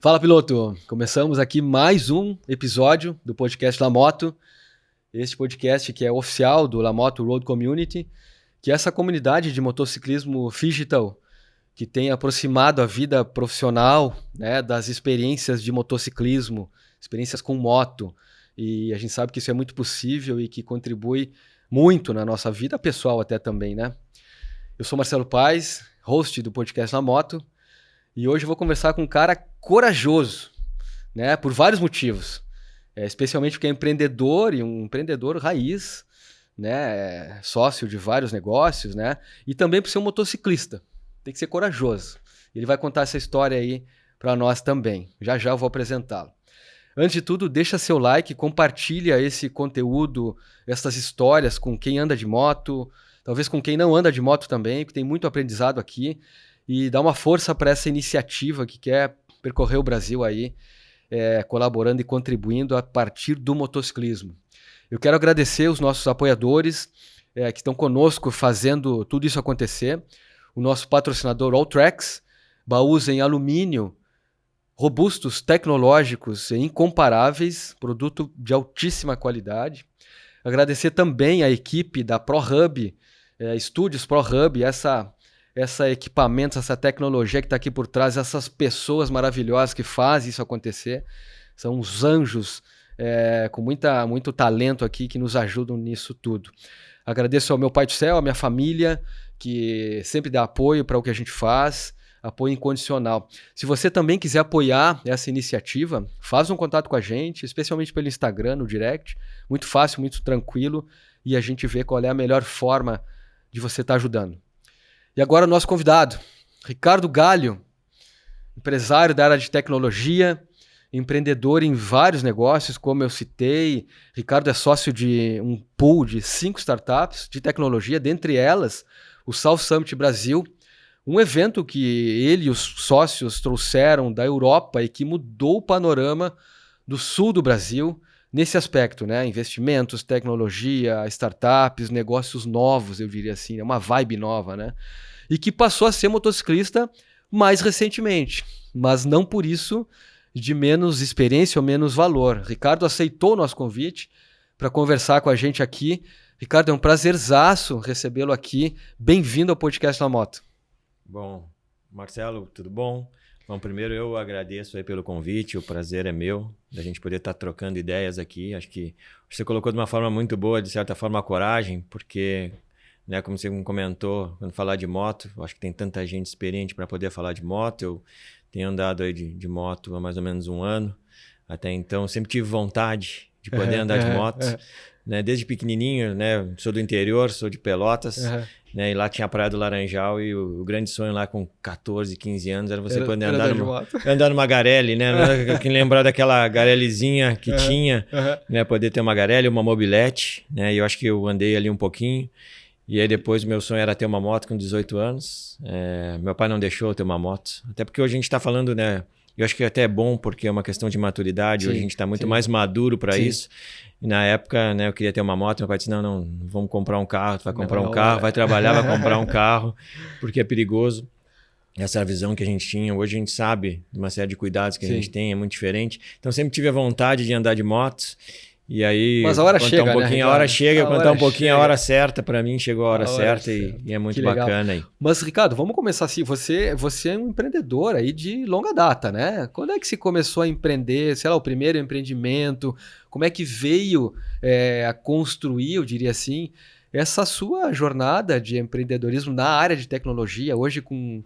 Fala, piloto! Começamos aqui mais um episódio do podcast LaMoto. Este podcast que é oficial do LaMoto Road Community, que é essa comunidade de motociclismo digital que tem aproximado a vida profissional, né, das experiências de motociclismo, experiências com moto. E a gente sabe que isso é muito possível e que contribui muito na nossa vida pessoal até também, né? Eu sou Marcelo Paes, host do podcast LaMoto, e hoje eu vou conversar com um cara corajoso, né, por vários motivos. Especialmente porque é empreendedor e um empreendedor raiz, né, sócio de vários negócios, né, e também por ser um motociclista. Tem que ser corajoso. Ele vai contar essa história aí para nós também. Já já eu vou apresentá-lo. Antes de tudo, deixa seu like, compartilha esse conteúdo, essas histórias com quem anda de moto, talvez com quem não anda de moto também, porque tem muito aprendizado aqui, e dá uma força para essa iniciativa que quer percorrer o Brasil aí, colaborando e contribuindo a partir do motociclismo. Eu quero agradecer os nossos apoiadores que estão conosco fazendo tudo isso acontecer. O nosso patrocinador Alltracks, baús em alumínio, robustos, tecnológicos e incomparáveis, produto de altíssima qualidade. Agradecer também a equipe da ProHub, Estúdios ProHub, essa equipamento, essa tecnologia que está aqui por trás, essas pessoas maravilhosas que fazem isso acontecer. São uns anjos com muito talento aqui que nos ajudam nisso tudo. Agradeço ao meu pai do céu, à minha família, que sempre dá apoio para o que a gente faz, apoio incondicional. Se você também quiser apoiar essa iniciativa, faz um contato com a gente, especialmente pelo Instagram, no direct. Muito fácil, muito tranquilo, e a gente vê qual é a melhor forma de você estar ajudando. E agora o nosso convidado, Ricardo Galho, empresário da área de tecnologia, empreendedor em vários negócios, como eu citei. Ricardo é sócio de um pool de 5 startups de tecnologia, dentre elas o South Summit Brasil, um evento que ele e os sócios trouxeram da Europa e que mudou o panorama do sul do Brasil nesse aspecto, né? Investimentos, tecnologia, startups, negócios novos, eu diria assim, uma vibe nova, né? E que passou a ser motociclista mais recentemente, mas não por isso de menos experiência ou menos valor. Ricardo aceitou o nosso convite para conversar com a gente aqui. Ricardo, é um prazerzaço recebê-lo aqui. Bem-vindo ao podcast LaMoto. Bom, Marcelo, tudo bom? Bom, primeiro eu agradeço aí pelo convite, o prazer é meu, da gente poder estar trocando ideias aqui. Acho que você colocou de uma forma muito boa, de certa forma, a coragem, porque, né, como você comentou, quando falar de moto, eu acho que tem tanta gente experiente para poder falar de moto. Eu tenho andado aí de moto há mais ou menos um ano, até então sempre tive vontade de poder andar de moto, né, desde pequenininho, né, sou do interior, sou de Pelotas, né, e lá tinha a Praia do Laranjal e o grande sonho lá com 14, 15 anos era você poder andar numa Garelli, né? Quem lembrar daquela Garellizinha que tinha, né, poder ter uma Garelli, uma mobilete, né, e eu acho que eu andei ali um pouquinho. E aí depois o meu sonho era ter uma moto com 18 anos. Meu pai não deixou eu ter uma moto. Até porque hoje a gente está falando, né? Eu acho que até é bom porque é uma questão de maturidade. Sim, hoje a gente está muito mais maduro para isso. E na época, né, eu queria ter uma moto. Meu pai disse, não, vamos comprar um carro. Tu vai comprar um carro, vai trabalhar, vai comprar um carro. Porque é perigoso. Essa visão que a gente tinha. Hoje a gente sabe de uma série de cuidados que a gente tem. É muito diferente. Então sempre tive a vontade de andar de moto. E aí, mas a hora chega, um pouquinho, né, a hora chega, contar um pouquinho chega. A hora certa, para mim chegou a hora certa e é muito bacana aí. Mas, Ricardo, vamos começar assim, você é um empreendedor aí de longa data, né? Quando é que se começou a empreender, sei lá, o primeiro empreendimento, como é que veio a construir, eu diria assim, essa sua jornada de empreendedorismo na área de tecnologia, hoje com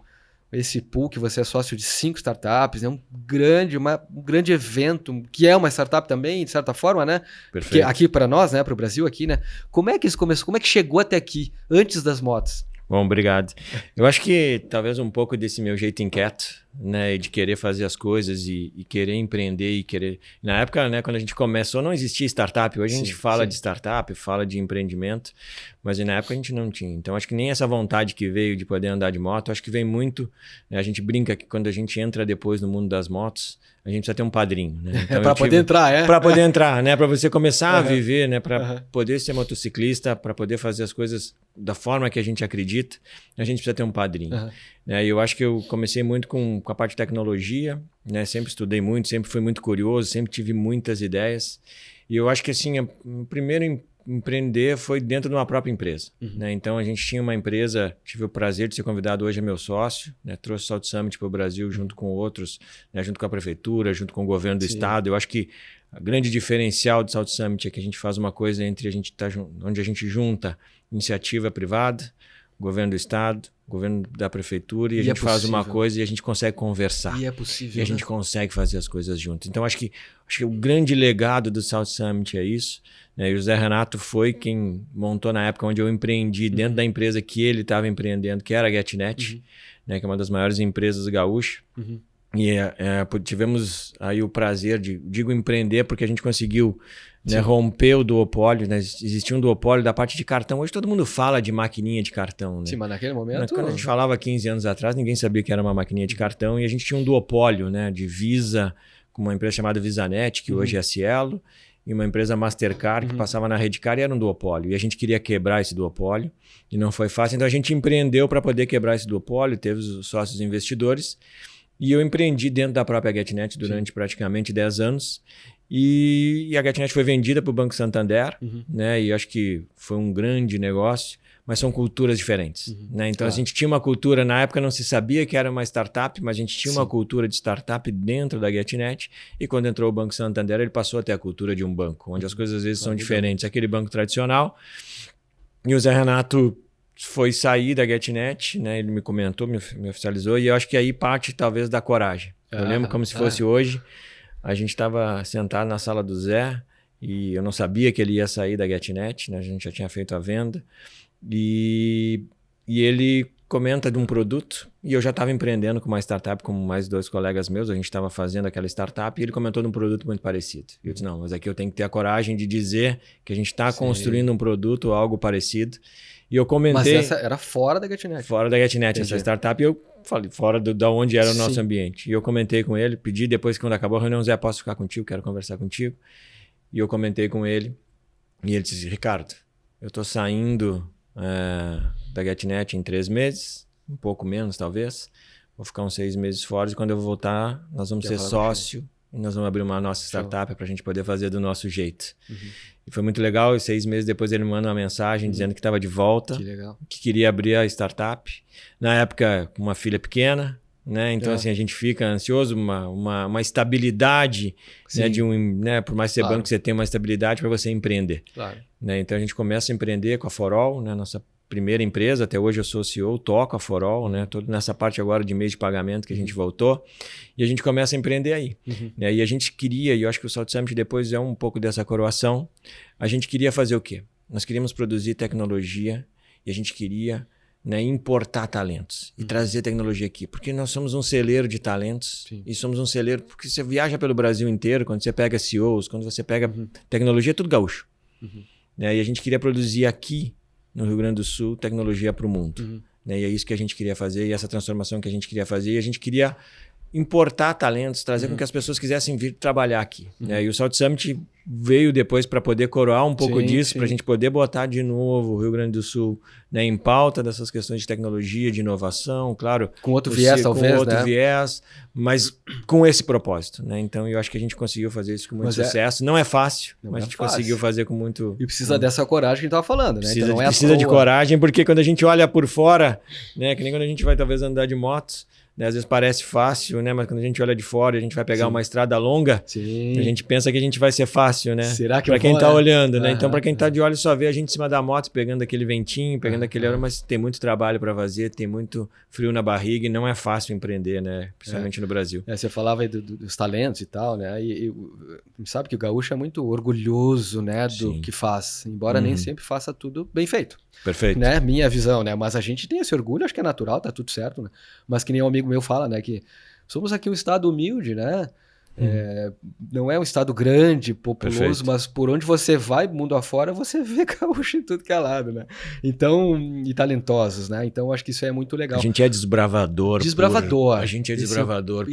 esse pool que você é sócio de 5 startups, né? Um grande evento, que é uma startup também, de certa forma, né? Perfeito. Porque aqui para nós, né? Para o Brasil aqui, né? Como é que isso começou? Como é que chegou até aqui, antes das motos? Bom, obrigado. Eu acho que talvez um pouco desse meu jeito inquieto, né, de querer fazer as coisas e querer empreender e querer... Na época, né, quando a gente começou, não existia startup. Hoje a gente fala de startup, fala de empreendimento, mas na época a gente não tinha. Então acho que nem essa vontade que veio de poder andar de moto, acho que vem muito, né? A gente brinca que quando a gente entra depois no mundo das motos, a gente precisa ter um padrinho, né? Então, para poder entrar, Para poder entrar, né? Para você começar a Uhum. viver, né? Para Uhum. poder ser motociclista, para poder fazer as coisas da forma que a gente acredita, a gente precisa ter um padrinho. Uhum. Né? E eu acho que eu comecei muito com a parte de tecnologia, né? Sempre estudei muito, sempre fui muito curioso, sempre tive muitas ideias. E eu acho que assim, o primeiro empreender foi dentro de uma própria empresa. Uhum. Né? Então a gente tinha uma empresa, tive o prazer de ser convidado, hoje é meu sócio, né? Trouxe o South Summit para o Brasil junto com outros, né? Junto com a prefeitura, junto com o governo do estado. Eu acho que o grande diferencial do South Summit é que a gente faz uma coisa entre a gente onde a gente junta iniciativa privada, governo do estado, governo da prefeitura, e a gente faz uma coisa e a gente consegue conversar. E é possível. E a gente consegue fazer as coisas juntos. Então, acho que o grande legado do South Summit é isso. Né? E o Zé Renato foi quem montou na época onde eu empreendi dentro da empresa que ele estava empreendendo, que era a GetNet, né? Que é uma das maiores empresas gaúchas. E tivemos aí o prazer de, digo empreender, porque a gente conseguiu, né, romper o duopólio, né? Existia um duopólio da parte de cartão. Hoje todo mundo fala de maquininha de cartão, né? Sim, mas naquele momento... Quando a gente falava 15 anos atrás, ninguém sabia que era uma maquininha de cartão, e a gente tinha um duopólio, né, de Visa, com uma empresa chamada VisaNet, que hoje é a Cielo, e uma empresa Mastercard, que passava na Redcard, e era um duopólio. E a gente queria quebrar esse duopólio, e não foi fácil. Então a gente empreendeu para poder quebrar esse duopólio, teve os sócios investidores, e eu empreendi dentro da própria GetNet durante praticamente 10 anos. E a GetNet foi vendida para o Banco Santander, né? E acho que foi um grande negócio, mas são culturas diferentes. Né? Então a gente tinha uma cultura, na época não se sabia que era uma startup, mas a gente tinha uma cultura de startup dentro da GetNet. E quando entrou o Banco Santander, ele passou a ter a cultura de um banco, onde as coisas às vezes são diferentes. Aquele banco tradicional. E o Zé Renato foi sair da GetNet, né? Ele me comentou, me oficializou, e eu acho que aí parte talvez da coragem. Eu lembro como se fosse hoje. A gente estava sentado na sala do Zé e eu não sabia que ele ia sair da GetNet, né? A gente já tinha feito a venda. E ele comenta de um produto e eu já estava empreendendo com uma startup com mais 2 colegas meus. A gente estava fazendo aquela startup e ele comentou de um produto muito parecido. E eu disse, não, mas aqui eu tenho que ter a coragem de dizer que a gente está construindo um produto ou algo parecido. E eu comentei... Mas essa era fora da GetNet. Fora da GetNet, essa startup. E eu falei, fora da onde era o nosso ambiente. E eu comentei com ele, pedi depois que quando acabou a reunião, Zé, posso ficar contigo? Quero conversar contigo. E eu comentei com ele. E ele disse, Ricardo, eu estou saindo da GetNet em 3 meses, um pouco menos talvez. Vou ficar uns 6 meses fora e quando eu voltar, nós vamos ser sócio. E nós vamos abrir uma nossa startup para a gente poder fazer do nosso jeito. E foi muito legal. E 6 meses depois ele me manda uma mensagem dizendo que estava de volta. Que legal. Que queria abrir a startup. Na época, com uma filha pequena. Né? Então, assim, a gente fica ansioso. Uma estabilidade. Né? Né? Por mais ser banco, você tem uma estabilidade para você empreender. Né? Então, a gente começa a empreender com a Forol, né? Nossa primeira empresa. Até hoje eu sou CEO, toco a Forol, né? Tô nessa parte agora de mês de pagamento que a gente voltou. E a gente começa a empreender aí. Né? E a gente queria, e eu acho que o South Summit depois é um pouco dessa coroação, a gente queria fazer o quê? Nós queríamos produzir tecnologia e a gente queria, né, importar talentos e trazer tecnologia aqui. Porque nós somos um celeiro de talentos e somos um celeiro... Porque você viaja pelo Brasil inteiro, quando você pega CEOs, quando você pega tecnologia, é tudo gaúcho. Né? E a gente queria produzir aqui, no Rio Grande do Sul, tecnologia para o mundo. Né? E é isso que a gente queria fazer, e essa transformação que a gente queria fazer. E a gente queria importar talentos, trazer com que as pessoas quisessem vir trabalhar aqui. Né? E o South Summit veio depois para poder coroar um pouco disso, para a gente poder botar de novo o Rio Grande do Sul, né, em pauta dessas questões de tecnologia, de inovação, claro. Com outro viés, talvez, com outro né? viés, mas com esse propósito. Né? Então, eu acho que a gente conseguiu fazer isso com muito sucesso. Não é fácil, mas a gente conseguiu fazer com muito... E precisa dessa coragem que a gente estava falando, né? Precisa, então, não é precisa de coragem, porque quando a gente olha por fora, né, que nem quando a gente vai talvez andar de motos, né, às vezes parece fácil, né? Mas quando a gente olha de fora, a gente vai pegar uma estrada longa, a gente pensa que a gente vai ser fácil, né? Será que para quem tá olhando, né? Então, para quem tá de de olho, só vê a gente em cima da moto, pegando aquele ventinho, pegando aquele ar, mas tem muito trabalho para fazer, tem muito frio na barriga e não é fácil empreender, né? Principalmente no Brasil. Você falava aí dos talentos e tal, né? E sabe que o gaúcho é muito orgulhoso, né, do que faz, embora nem sempre faça tudo bem feito. Perfeito. Né? Minha visão, né? Mas a gente tem esse orgulho, acho que é natural, tá tudo certo, né? Mas que nem um amigo meu fala, né? Que somos aqui um estado humilde, né? Não é um estado grande, populoso, Perfeito. mas por onde você vai, mundo afora, você vê gaúcho em tudo que é lado, né? Então, e talentosos, né? Então, acho que isso é muito A legal. gente é desbravador. Desbravador. A gente é desbravador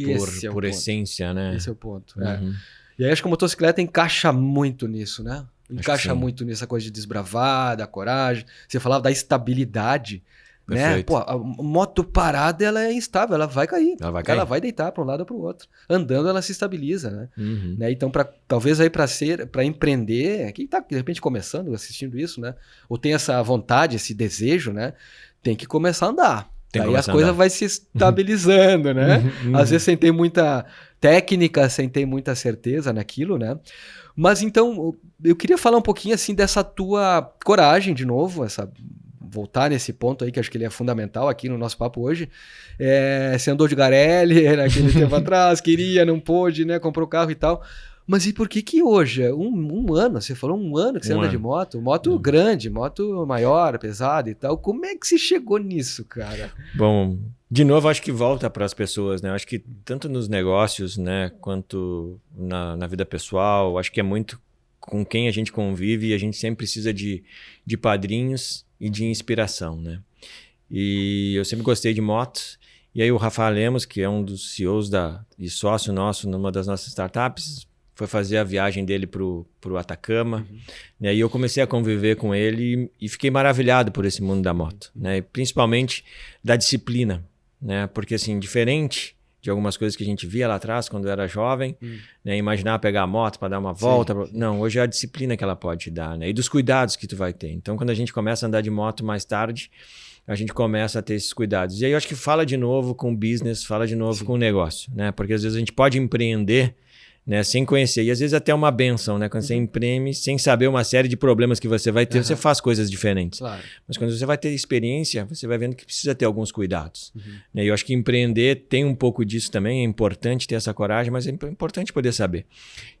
por essência, né? Esse é o ponto. Uhum. E aí acho que a motocicleta encaixa muito nisso, né? Encaixa sim. muito nessa coisa de desbravar, da coragem. Você falava da estabilidade, né? Perfeito. Pô, a moto parada, ela é instável, ela vai cair. Ela vai cair. Ela vai deitar para um lado ou para o outro. Andando, ela se estabiliza, né? Uhum. Né? Então, talvez aí para empreender, quem está de repente começando, assistindo isso, né? Ou tem essa vontade, esse desejo, né? Tem que começar a andar. Daí a coisa vai se estabilizando, né? Às vezes sem ter muita técnica, sem ter muita certeza naquilo, né? Mas então, eu queria falar um pouquinho assim dessa tua coragem de novo, voltar nesse ponto aí, que acho que ele é fundamental aqui no nosso papo hoje. Você andou de Garelli naquele tempo atrás, queria, não pôde, né? Comprou o carro e tal. Mas e por que hoje? Um ano, você falou 1 ano que você anda de moto? Moto grande, moto maior, pesada e tal. Como é que você chegou nisso, cara? Bom, de novo, acho que volta para as pessoas, né? Acho que tanto nos negócios, né, quanto na vida pessoal, acho que é muito com quem a gente convive e a gente sempre precisa de padrinhos e de inspiração, né? E eu sempre gostei de motos. E aí o Rafael Lemos, que é um dos CEOs e sócio nosso numa das nossas startups, foi fazer a viagem dele pro Atacama, né? E eu comecei a conviver com ele e fiquei maravilhado por esse mundo da moto, né? E principalmente da disciplina, né? Porque assim, diferente de algumas coisas que a gente via lá atrás quando era jovem, né? Imaginar pegar a moto para dar uma volta, não, hoje é a disciplina que ela pode te dar, né? E dos cuidados que tu vai ter. Então, quando a gente começa a andar de moto mais tarde, a gente começa a ter esses cuidados. E aí eu acho que fala de novo com o business, fala de novo com o negócio, né? Porque às vezes a gente pode empreender, né, sem conhecer. E às vezes até uma benção, né? Quando você empreende, sem saber uma série de problemas que você vai ter, você faz coisas diferentes. Claro. Mas quando você vai ter experiência, você vai vendo que precisa ter alguns cuidados. Né? E eu acho que empreender tem um pouco disso também. É importante ter essa coragem, mas é importante poder saber.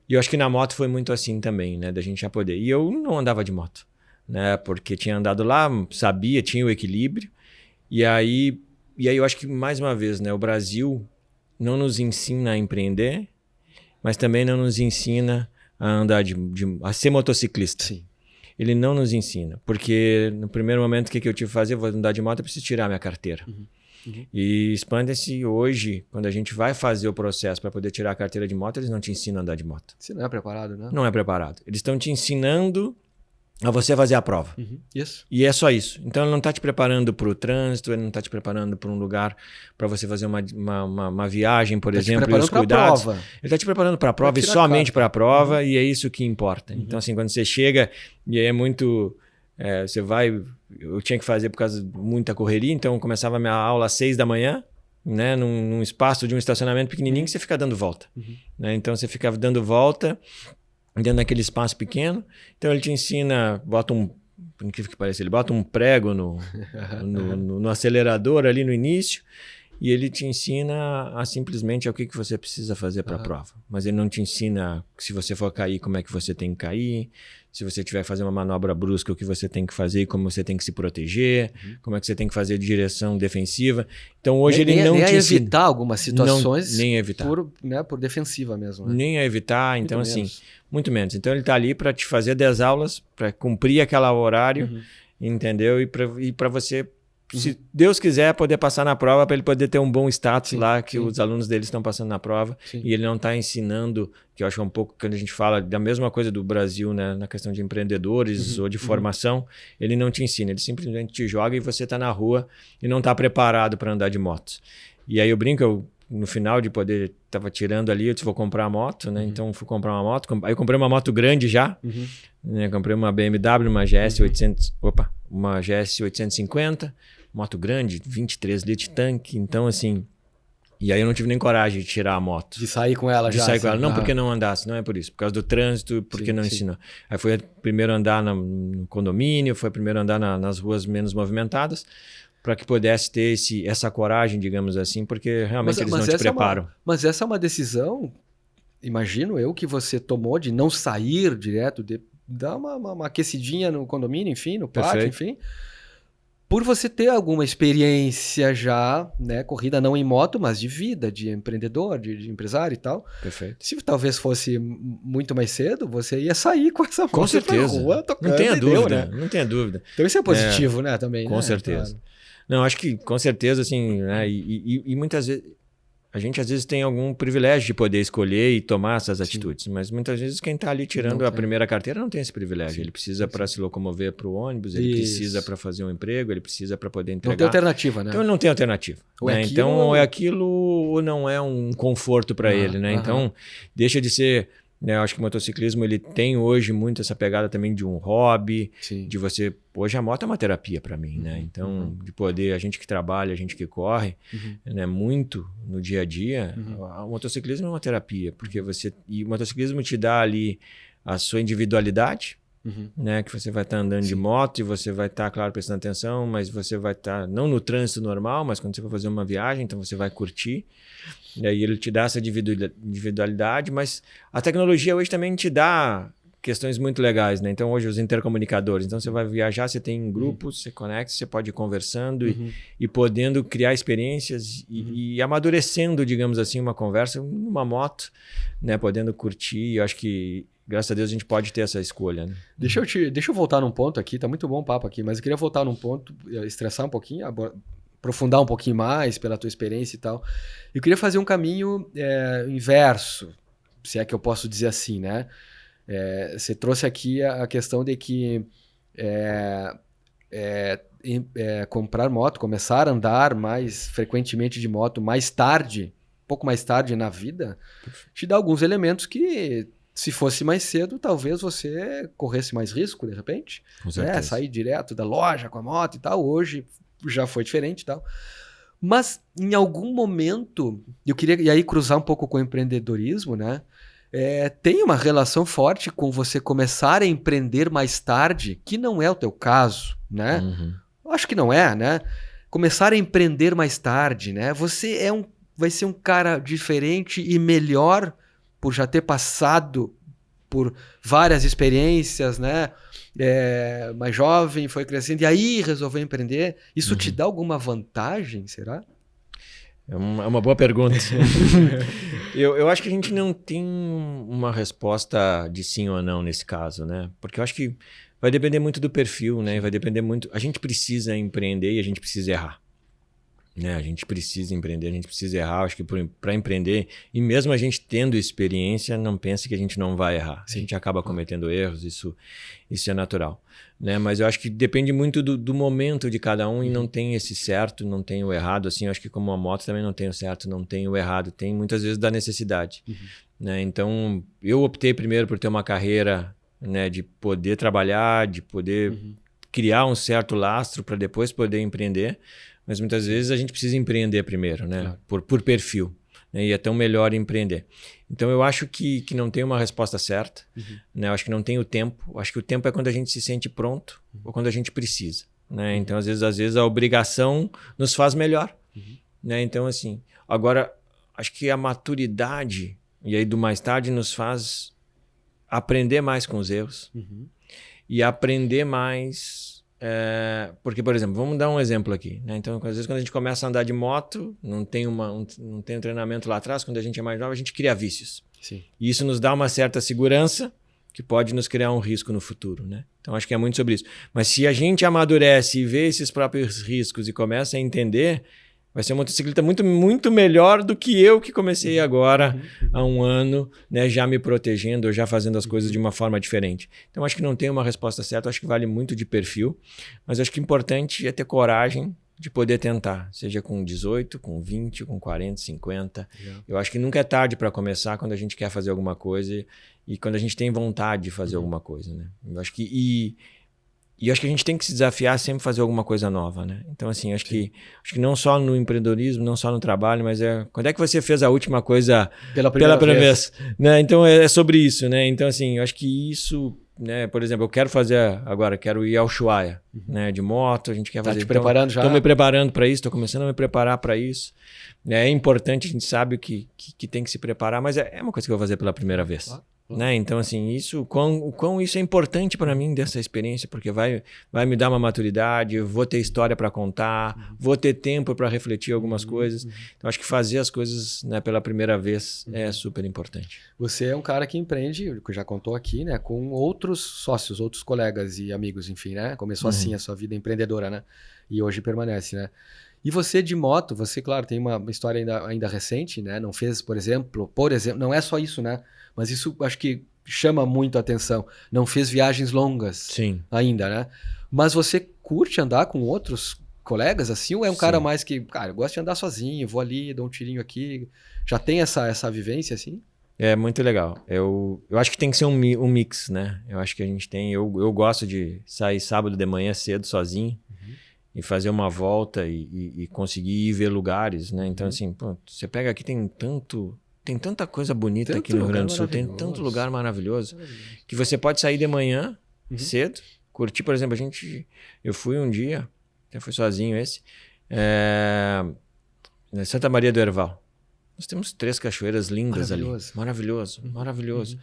E eu acho que na moto foi muito assim também, né? Da gente já poder. E eu não andava de moto, né? Porque tinha andado lá, sabia, tinha o equilíbrio. E aí eu acho que, mais uma vez, né? O Brasil não nos ensina a empreender, mas também não nos ensina a andar a ser motociclista. Sim. Ele não nos ensina, porque no primeiro momento o que eu tive que fazer? Eu vou andar de moto, eu preciso tirar minha carteira. E expande-se hoje, quando a gente vai fazer o processo para poder tirar a carteira de moto, eles não te ensinam a andar de moto. Você não é preparado, né? Não é preparado. Eles estão te ensinando a você fazer a prova. Isso. E é só isso. Então ele não está te preparando para o trânsito, ele não está te preparando para um lugar para você fazer uma viagem, por exemplo, e os cuidados. Ele está te preparando para a prova e somente para a prova, e é isso que importa. Então, assim, quando você chega, e aí é muito. Você vai. Eu tinha que fazer por causa de muita correria, então eu começava a minha aula às 6 da manhã, né, num espaço de um estacionamento pequenininho que você fica dando volta. Né? Então você ficava dando volta dentro daquele espaço pequeno. Então ele te ensina, por incrível que pareça, ele bota um prego no acelerador ali no início e ele te ensina a simplesmente o que você precisa fazer para a prova. Mas ele não te ensina se você for cair, como é que você tem que cair, se você tiver que fazer uma manobra brusca, o que você tem que fazer e como você tem que se proteger, como é que você tem que fazer de direção defensiva. Então hoje ele não te ensina. Evitar algumas situações. Nem evitar. Por defensiva mesmo. Né? Nem a evitar, então assim, muito menos. Então ele está ali para te fazer 10 aulas, para cumprir aquele horário, entendeu? E para você, se Deus quiser, poder passar na prova, para ele poder ter um bom status lá, que os alunos dele estão passando na prova. E ele não está ensinando, que eu acho um pouco quando a gente fala da mesma coisa do Brasil, né, na questão de empreendedores ou de formação, ele não te ensina, ele simplesmente te joga e você está na rua e não está preparado para andar de moto. E aí eu brinco, no final de poder, estava tirando ali, eu disse, vou comprar a moto, né? Então fui comprar uma moto, aí eu comprei uma moto grande já, né? Comprei uma BMW, uma GS 850, moto grande, 23 litros de tanque, então assim, e aí eu não tive nem coragem de tirar a moto. De sair com ela já. De sair com ela, não porque não andasse, não é por isso, por causa do trânsito, porque não ensinou. Aí foi primeiro andar no condomínio, foi primeiro andar nas ruas menos movimentadas, para que pudesse ter essa coragem, digamos assim, porque realmente eles não te preparam. Mas essa é uma decisão, imagino eu, que você tomou de não sair direto, de dar uma aquecidinha no condomínio, enfim, no pátio, enfim. por você ter alguma experiência já, né, corrida não em moto, mas de vida, de empreendedor, de empresário e tal. Perfeito. Se talvez fosse muito mais cedo, você ia sair com essa Com moto pra certeza. rua tocando. Não tenha dúvida, né? não tenha dúvida. Então isso é positivo, né, também. Com né? certeza. Claro. Não, acho que com certeza, assim, né, e muitas vezes, a gente às vezes tem algum privilégio de poder escolher e tomar essas atitudes, mas muitas vezes quem está ali tirando a primeira carteira não tem esse privilégio. Sim. Ele precisa para se locomover para o ônibus, ele precisa para fazer um emprego, ele precisa para poder entregar. Não tem alternativa, né? Então ele não tem alternativa. Ou né? é aquilo, então ou é aquilo ou não é um conforto para ele, né? Então deixa de ser... Eu acho que o motociclismo ele tem hoje muito essa pegada também de um hobby, de você... Hoje a moto é uma terapia para mim, né? Então, de poder, a gente que trabalha, a gente que corre, né, muito no dia a dia, o motociclismo é uma terapia, porque e o motociclismo te dá ali a sua individualidade, né? Que você vai estar andando de moto e você vai estar, claro, prestando atenção, mas você vai estar, não no trânsito normal, mas quando você for fazer uma viagem, então você vai curtir. E aí ele te dá essa individualidade, mas a tecnologia hoje também te dá questões muito legais, né? Então hoje os intercomunicadores, então você vai viajar, você tem grupos, você conecta, você pode ir conversando e podendo criar experiências e amadurecendo, digamos assim, uma conversa numa moto, né? Podendo curtir, eu acho que graças a Deus a gente pode ter essa escolha, né? Deixa eu voltar num ponto aqui, tá muito bom o papo aqui, mas eu queria voltar num ponto, estressar um pouquinho, aprofundar um pouquinho mais pela tua experiência e tal. Eu queria fazer um caminho inverso, se é que eu posso dizer assim, né? Você trouxe aqui a questão de que comprar moto, começar a andar mais frequentemente de moto mais tarde, um pouco mais tarde na vida, te dá alguns elementos que, se fosse mais cedo, talvez você corresse mais risco, de repente. Com certeza. Sair direto da loja com a moto e tal. Hoje já foi diferente e tal. Mas, em algum momento, eu queria e aí cruzar um pouco com o empreendedorismo, né? Tem uma relação forte com você começar a empreender mais tarde, que não é o teu caso, né? Eu acho que não é, né? Começar a empreender mais tarde, né? Você vai ser um cara diferente e melhor por já ter passado por várias experiências, né? Mais jovem, foi crescendo e aí resolveu empreender. Isso te dá alguma vantagem, será? É uma boa pergunta. eu acho que a gente não tem uma resposta de sim ou não nesse caso, né? Porque eu acho que vai depender muito do perfil, né? Vai depender muito... A gente precisa empreender e a gente precisa errar. Né? A gente precisa empreender, a gente precisa errar. Acho que para empreender, e mesmo a gente tendo experiência, não pense que a gente não vai errar. Sim. A gente acaba cometendo erros, isso é natural. Né? Mas eu acho que depende muito do momento de cada um e não tem esse certo, não tem o errado. Assim, eu acho que como a moto também não tem o certo, não tem o errado. Tem muitas vezes da necessidade. Né? Então, eu optei primeiro por ter uma carreira, né, de poder trabalhar, de poder criar um certo lastro para depois poder empreender. Mas muitas vezes a gente precisa empreender primeiro, né? Claro. Por perfil. Né? E é tão melhor empreender. Então eu acho que não tem uma resposta certa. Né? Eu acho que não tem o tempo. Eu acho que o tempo é quando a gente se sente pronto ou quando a gente precisa. Né? Então às vezes a obrigação nos faz melhor. Né? Então assim, agora acho que a maturidade e aí do mais tarde nos faz aprender mais com os erros e aprender mais... porque, por exemplo, vamos dar um exemplo aqui, né? Então, às vezes quando a gente começa a andar de moto, não tem um treinamento lá atrás, quando a gente é mais jovem, a gente cria vícios. Sim. E isso nos dá uma certa segurança que pode nos criar um risco no futuro, né? Então, acho que é muito sobre isso. Mas se a gente amadurece e vê esses próprios riscos e começa a entender, vai ser um motociclista muito, muito melhor do que eu que comecei agora há um ano, né, já me protegendo, ou já fazendo as coisas de uma forma diferente. Então, acho que não tem uma resposta certa, acho que vale muito de perfil, mas acho que o importante é ter coragem de poder tentar, seja com 18, com 20, com 40, 50. Eu acho que nunca é tarde para começar quando a gente quer fazer alguma coisa e quando a gente tem vontade de fazer alguma coisa, né? Eu acho que... E acho que a gente tem que se desafiar sempre fazer alguma coisa nova, né? Então, assim, acho que não só no empreendedorismo, não só no trabalho, mas quando é que você fez a última coisa pela primeira vez? Né? Então, é sobre isso, né? Então, assim, eu acho que isso, né? Por exemplo, eu quero fazer agora, quero ir ao Ushuaia, né? De moto, a gente quer fazer... Tá te preparando já? Estou me preparando para isso, estou começando a me preparar para isso. É importante, a gente sabe que tem que se preparar, mas é uma coisa que eu vou fazer pela primeira vez. Né? Então, assim, o quão isso é importante para mim dessa experiência, porque vai me dar uma maturidade, eu vou ter história para contar, vou ter tempo para refletir algumas coisas. Então, acho que fazer as coisas, né, pela primeira vez é super importante. Você é um cara que empreende, que já contou aqui, né, com outros sócios, outros colegas e amigos, enfim, né? Começou assim a sua vida empreendedora, né? E hoje permanece, né? E você de moto, você, claro, tem uma história ainda recente, né? Não fez, por exemplo, não é só isso, né? Mas isso acho que chama muito a atenção. Não fez viagens longas Sim. ainda, né? Mas você curte andar com outros colegas assim? Ou é um cara mais que, cara, eu gosto de andar sozinho, vou ali, dou um tirinho aqui. Já tem essa vivência assim? É muito legal. Eu acho que tem que ser um mix, né? Eu acho que a gente tem... Eu gosto de sair sábado de manhã cedo sozinho e fazer uma volta e conseguir ir ver lugares, né? Então, assim, pô, você pega aqui, tem tanta coisa bonita aqui no Rio Grande do Sul, tem tanto lugar maravilhoso que você pode sair de manhã cedo, curtir, por exemplo, eu fui um dia, até fui sozinho esse, em Santa Maria do Herval. Nós temos 3 cachoeiras lindas ali. Maravilhoso.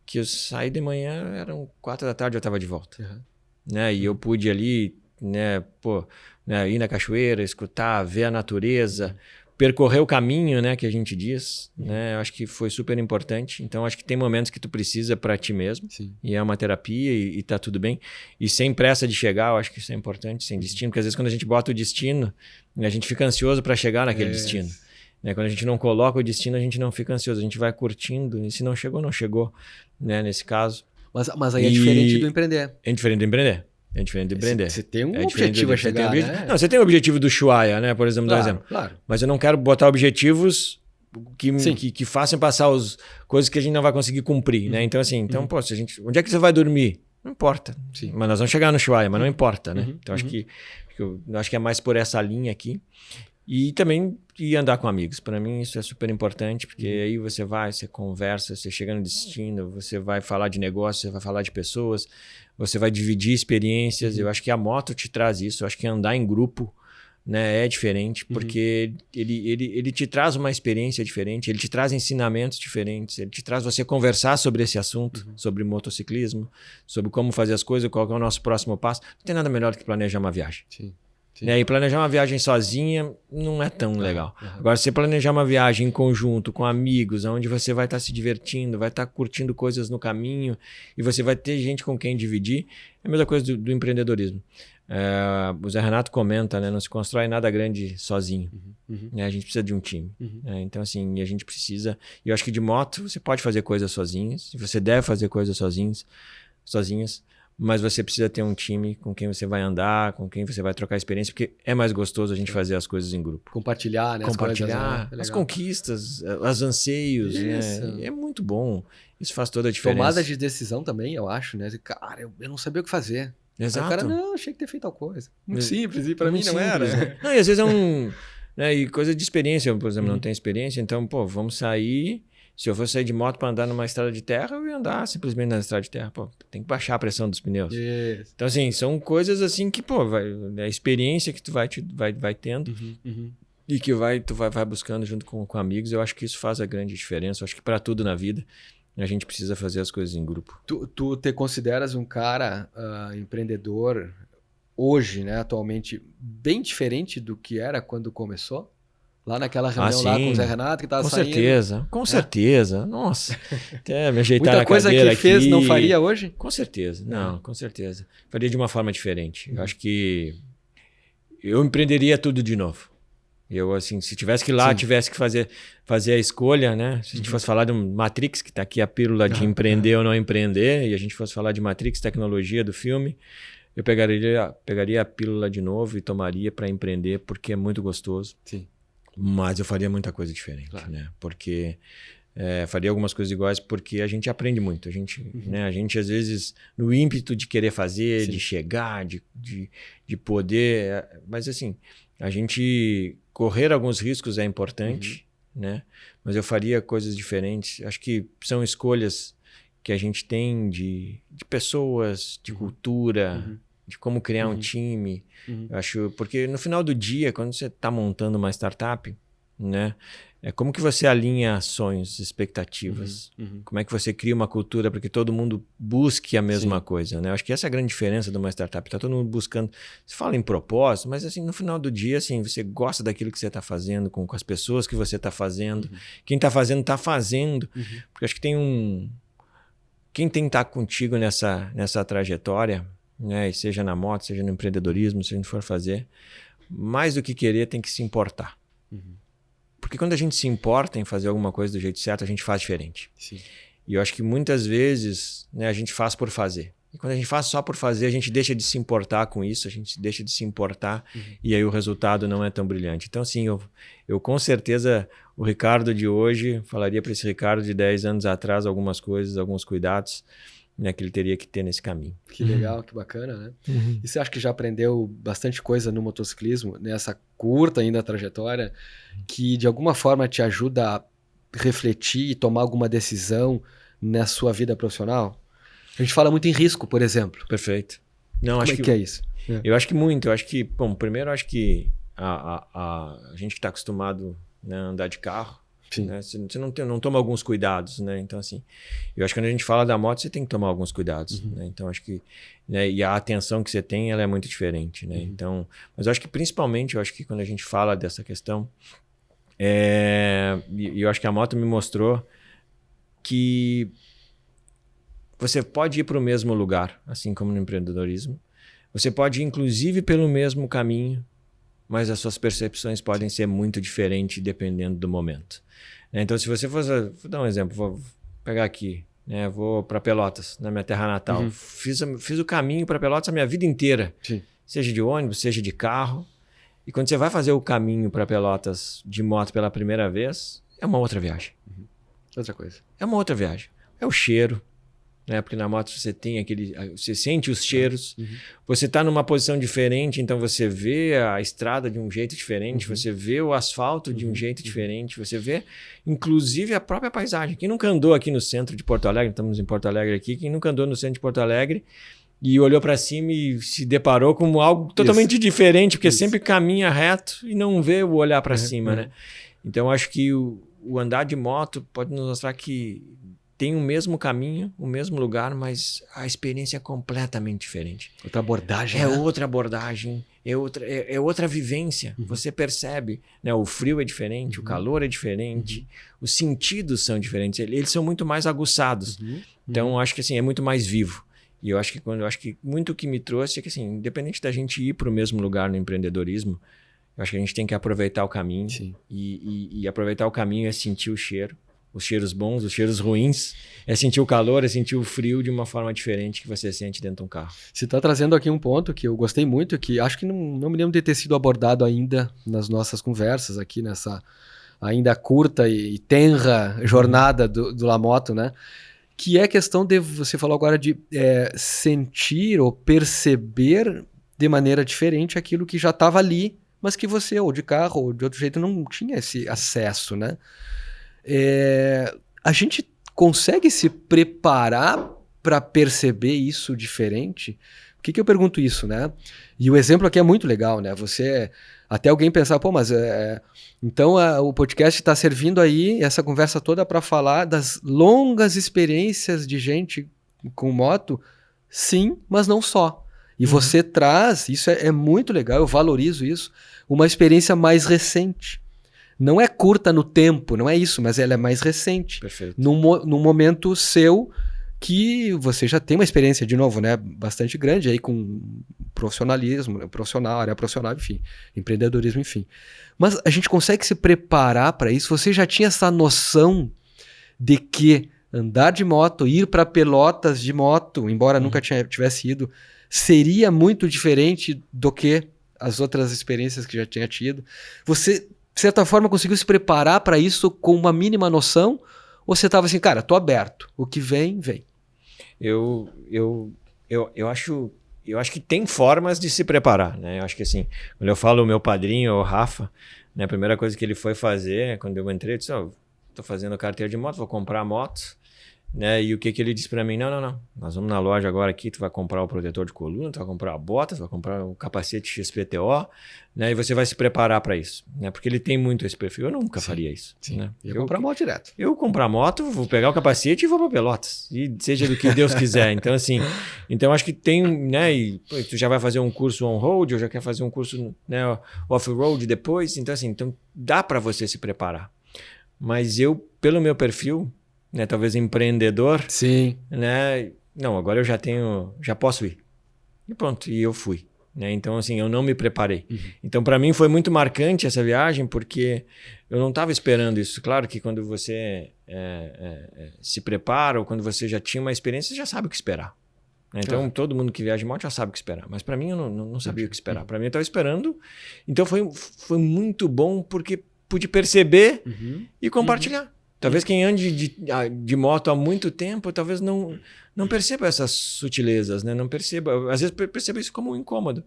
Que eu saí de manhã, eram 4 da tarde, eu estava de volta. Né? E eu pude ali, né, ir na cachoeira, escutar, ver a natureza, percorrer o caminho, né, que a gente diz, né? Eu acho que foi super importante. Então, acho que tem momentos que tu precisa para ti mesmo. Sim. E é uma terapia e tá tudo bem. E sem pressa de chegar, eu acho que isso é importante, sem destino. Porque às vezes quando a gente bota o destino, a gente fica ansioso para chegar naquele destino. Né? Quando a gente não coloca o destino, a gente não fica ansioso. A gente vai curtindo. E se não chegou, não chegou. Né? Nesse caso. Mas aí é diferente do empreender. É diferente do empreender. É diferente de empreender. Você tem um objetivo a chegar, né? Não, você tem o objetivo do Ushuaia, né? Por exemplo, claro, dar um exemplo. Claro. Mas eu não quero botar objetivos que façam passar coisas que a gente não vai conseguir cumprir, né? Então, assim, pô, onde é que você vai dormir? Não importa. Sim. Mas nós vamos chegar no Ushuaia, mas não importa, né? Então, acho que é mais por essa linha aqui. E também ir andar com amigos. Para mim isso é super importante, porque aí você conversa, você chega no destino, você vai falar de negócio, você vai falar de pessoas, você vai dividir experiências. Eu acho que a moto te traz isso. Eu acho que andar em grupo, né, é diferente, porque ele te traz uma experiência diferente, ele te traz ensinamentos diferentes, ele te traz você conversar sobre esse assunto, sobre motociclismo, sobre como fazer as coisas, qual é o nosso próximo passo. Não tem nada melhor do que planejar uma viagem. Sim. Né? E planejar uma viagem sozinha não é tão legal. Agora, se você planejar uma viagem em conjunto, com amigos, onde você vai estar se divertindo, vai estar curtindo coisas no caminho e você vai ter gente com quem dividir, é a mesma coisa do empreendedorismo. O Zé Renato comenta, né? Não se constrói nada grande sozinho. Né? A gente precisa de um time. Então, assim, a gente precisa... E eu acho que de moto você pode fazer coisas sozinhos, você deve fazer coisas sozinhas, mas você precisa ter um time com quem você vai andar, com quem você vai trocar experiência, porque é mais gostoso a gente fazer as coisas em grupo. Compartilhar, né? Compartilhar as conquistas, os anseios, né? É muito bom. Isso faz toda a diferença. Tomada de decisão também, eu acho, né? Cara, eu não sabia o que fazer. Exato. Aí o cara, não, achei que ter feito tal coisa. Muito simples, e pra mim não simples, era. Né? Não, e às vezes é né, e coisa de experiência, eu, por exemplo, não tenho experiência, então, pô, vamos sair... Se eu fosse sair de moto para andar numa estrada de terra, eu ia andar simplesmente na estrada de terra. Pô, tem que baixar a pressão dos pneus. Yes. Então, assim, são coisas assim que, pô, a experiência que tu vai tendo e que tu vai buscando junto com amigos. Eu acho que isso faz a grande diferença. Eu acho que para tudo na vida, a gente precisa fazer as coisas em grupo. Tu te consideras um cara empreendedor hoje, né, atualmente, bem diferente do que era quando começou? Lá naquela reunião lá com o Zé Renato que tava saindo. Com certeza. Nossa, até me ajeitar muita na coisa cadeira que fez aqui. não faria hoje? Com certeza, não, com certeza. Faria de uma forma diferente. Eu acho que eu empreenderia tudo de novo. Eu, assim, se tivesse que ir lá, tivesse que fazer a escolha, né? Se a gente fosse falar de Matrix, que tá aqui a pílula de empreender ou não empreender, e a gente fosse falar de Matrix, tecnologia do filme, eu pegaria a pílula de novo e tomaria para empreender, porque é muito gostoso. Sim. Mas eu faria muita coisa diferente, né? Porque faria algumas coisas iguais, porque a gente aprende muito. A gente às vezes, no ímpeto de querer fazer, de chegar, de poder... Mas assim, a gente correr alguns riscos é importante, né? Mas eu faria coisas diferentes. Acho que são escolhas que a gente tem de pessoas, de cultura... de como criar um time. Eu acho, porque no final do dia, quando você está montando uma startup, né? Como que você alinha sonhos, expectativas? Como é que você cria uma cultura para que todo mundo busque a mesma coisa, né? Eu acho que essa é a grande diferença de uma startup. Está todo mundo buscando... Você fala em propósito, mas assim, no final do dia, assim, você gosta daquilo que você está fazendo, com as pessoas que você está fazendo. Quem está fazendo, está fazendo. Porque eu acho que tem um... Quem tem que estar contigo nessa trajetória, né? E seja na moto, seja no empreendedorismo, se a gente for fazer, mais do que querer, tem que se importar. Porque quando a gente se importa em fazer alguma coisa do jeito certo, a gente faz diferente. Sim. E eu acho que muitas vezes, né, a gente faz por fazer. E quando a gente faz só por fazer, a gente deixa de se importar com isso, a gente deixa de se importar e aí o resultado não é tão brilhante. Então, assim, eu com certeza, o Ricardo de hoje, falaria para esse Ricardo de 10 anos atrás algumas coisas, alguns cuidados, né, que ele teria que ter nesse caminho. Que legal, que bacana, né? E você acha que já aprendeu bastante coisa no motociclismo, nessa curta ainda trajetória, que de alguma forma te ajuda a refletir e tomar alguma decisão na sua vida profissional? A gente fala muito em risco, por exemplo. Perfeito. Não, Como acho é que é isso? Eu acho que muito. Eu acho que, bom, primeiro eu acho que a gente que está acostumado, né, a andar de carro, né, você não toma alguns cuidados, né? Então, assim, eu acho que quando a gente fala da moto, você tem que tomar alguns cuidados, né? Então, acho que, né, e a atenção que você tem, ela é muito diferente, né? Então, mas eu acho que principalmente, eu acho que quando a gente fala dessa questão, e eu acho que a moto me mostrou que você pode ir para o mesmo lugar, assim como no empreendedorismo. Você pode ir, inclusive, pelo mesmo caminho, mas as suas percepções podem ser muito diferentes dependendo do momento. Então, se você fosse... Vou dar um exemplo, vou pegar aqui, né? Vou para Pelotas, na minha terra natal. Fiz o caminho para Pelotas a minha vida inteira. Seja de ônibus, seja de carro. E quando você vai fazer o caminho para Pelotas de moto pela primeira vez, é uma outra viagem. Outra coisa. É uma outra viagem. É o cheiro, né? Porque na moto você tem você sente os cheiros, você está numa posição diferente, então você vê a estrada de um jeito diferente, você vê o asfalto de um jeito diferente, você vê inclusive a própria paisagem. Quem nunca andou aqui no centro de Porto Alegre, estamos em Porto Alegre aqui, quem nunca andou no centro de Porto Alegre e olhou para cima e se deparou com algo totalmente diferente, porque sempre caminha reto e não vê o olhar para cima, né? Então acho que o andar de moto pode nos mostrar que tem o mesmo caminho, o mesmo lugar, mas a experiência é completamente diferente. Outra abordagem. É outra abordagem, é outra vivência. Você percebe, né? O frio é diferente, o calor é diferente, os sentidos são diferentes, eles são muito mais aguçados. Então, acho que assim, é muito mais vivo. E eu acho que muito o que me trouxe é que, assim, independente da gente ir para o mesmo lugar no empreendedorismo, eu acho que a gente tem que aproveitar o caminho. E aproveitar o caminho é sentir o cheiro. Os cheiros bons, os cheiros ruins, é sentir o calor, é sentir o frio de uma forma diferente que você sente dentro de um carro. Você está trazendo aqui um ponto que eu gostei muito, que acho que não me lembro de ter sido abordado ainda nas nossas conversas aqui, nessa ainda curta e tenra jornada do Lamoto, né? Que é a questão de, você falou agora, de sentir ou perceber de maneira diferente aquilo que já estava ali, mas que você, ou de carro, ou de outro jeito, não tinha esse acesso, né? A gente consegue se preparar para perceber isso diferente? Por que eu pergunto isso, né? E o exemplo aqui é muito legal, né? Você, até alguém pensar, pô, mas então o podcast está servindo aí, essa conversa toda, para falar das longas experiências de gente com moto? Sim, mas não só. E você traz, isso é muito legal, eu valorizo isso, uma experiência mais recente. Não é curta no tempo, não é isso, mas ela é mais recente. Perfeito. Num momento seu que você já tem uma experiência, de novo, né, bastante grande aí com profissionalismo, profissional, área profissional, enfim, empreendedorismo, enfim. Mas a gente consegue se preparar para isso? Você já tinha essa noção de que andar de moto, ir para Pelotas de moto, embora nunca tivesse ido, seria muito diferente do que as outras experiências que já tinha tido? Você, de certa forma, conseguiu se preparar para isso com uma mínima noção? Ou você estava assim, cara, tô aberto, o que vem, vem? Eu acho que tem formas de se preparar, né? Eu acho que assim, quando eu falo o meu padrinho, o Rafa, né, a primeira coisa que ele foi fazer, quando eu entrei, eu disse, tô fazendo carteira de moto, vou comprar moto, né? E o que ele disse para mim? Não. Nós vamos na loja agora aqui, tu vai comprar o protetor de coluna, tu vai comprar a bota, tu vai comprar o capacete XPTO, né? E você vai se preparar para isso, né? Porque ele tem muito esse perfil. Eu nunca faria isso. Sim. Né? Eu comprar moto direto. Eu comprar moto, vou pegar o capacete e vou para Pelotas. E seja do que Deus quiser. Então, assim, acho que tem, né? E tu já vai fazer um curso on-road, ou já quer fazer um curso, né, off-road depois. Então, assim, dá para você se preparar. Mas eu, pelo meu perfil, né, talvez empreendedor, sim, né? Não, agora eu já posso ir. E pronto, e eu fui. Né? Então, assim, eu não me preparei. Então, para mim foi muito marcante essa viagem, porque eu não estava esperando isso. Claro que quando você se prepara, ou quando você já tinha uma experiência, você já sabe o que esperar. Né? Então, todo mundo que viaja de moto já sabe o que esperar. Mas para mim, eu não sabia o que esperar. Para mim, eu estava esperando. Então, foi muito bom, porque pude perceber e compartilhar. Talvez quem ande de moto há muito tempo, talvez não perceba essas sutilezas, né? Não perceba. Às vezes perceba isso como um incômodo.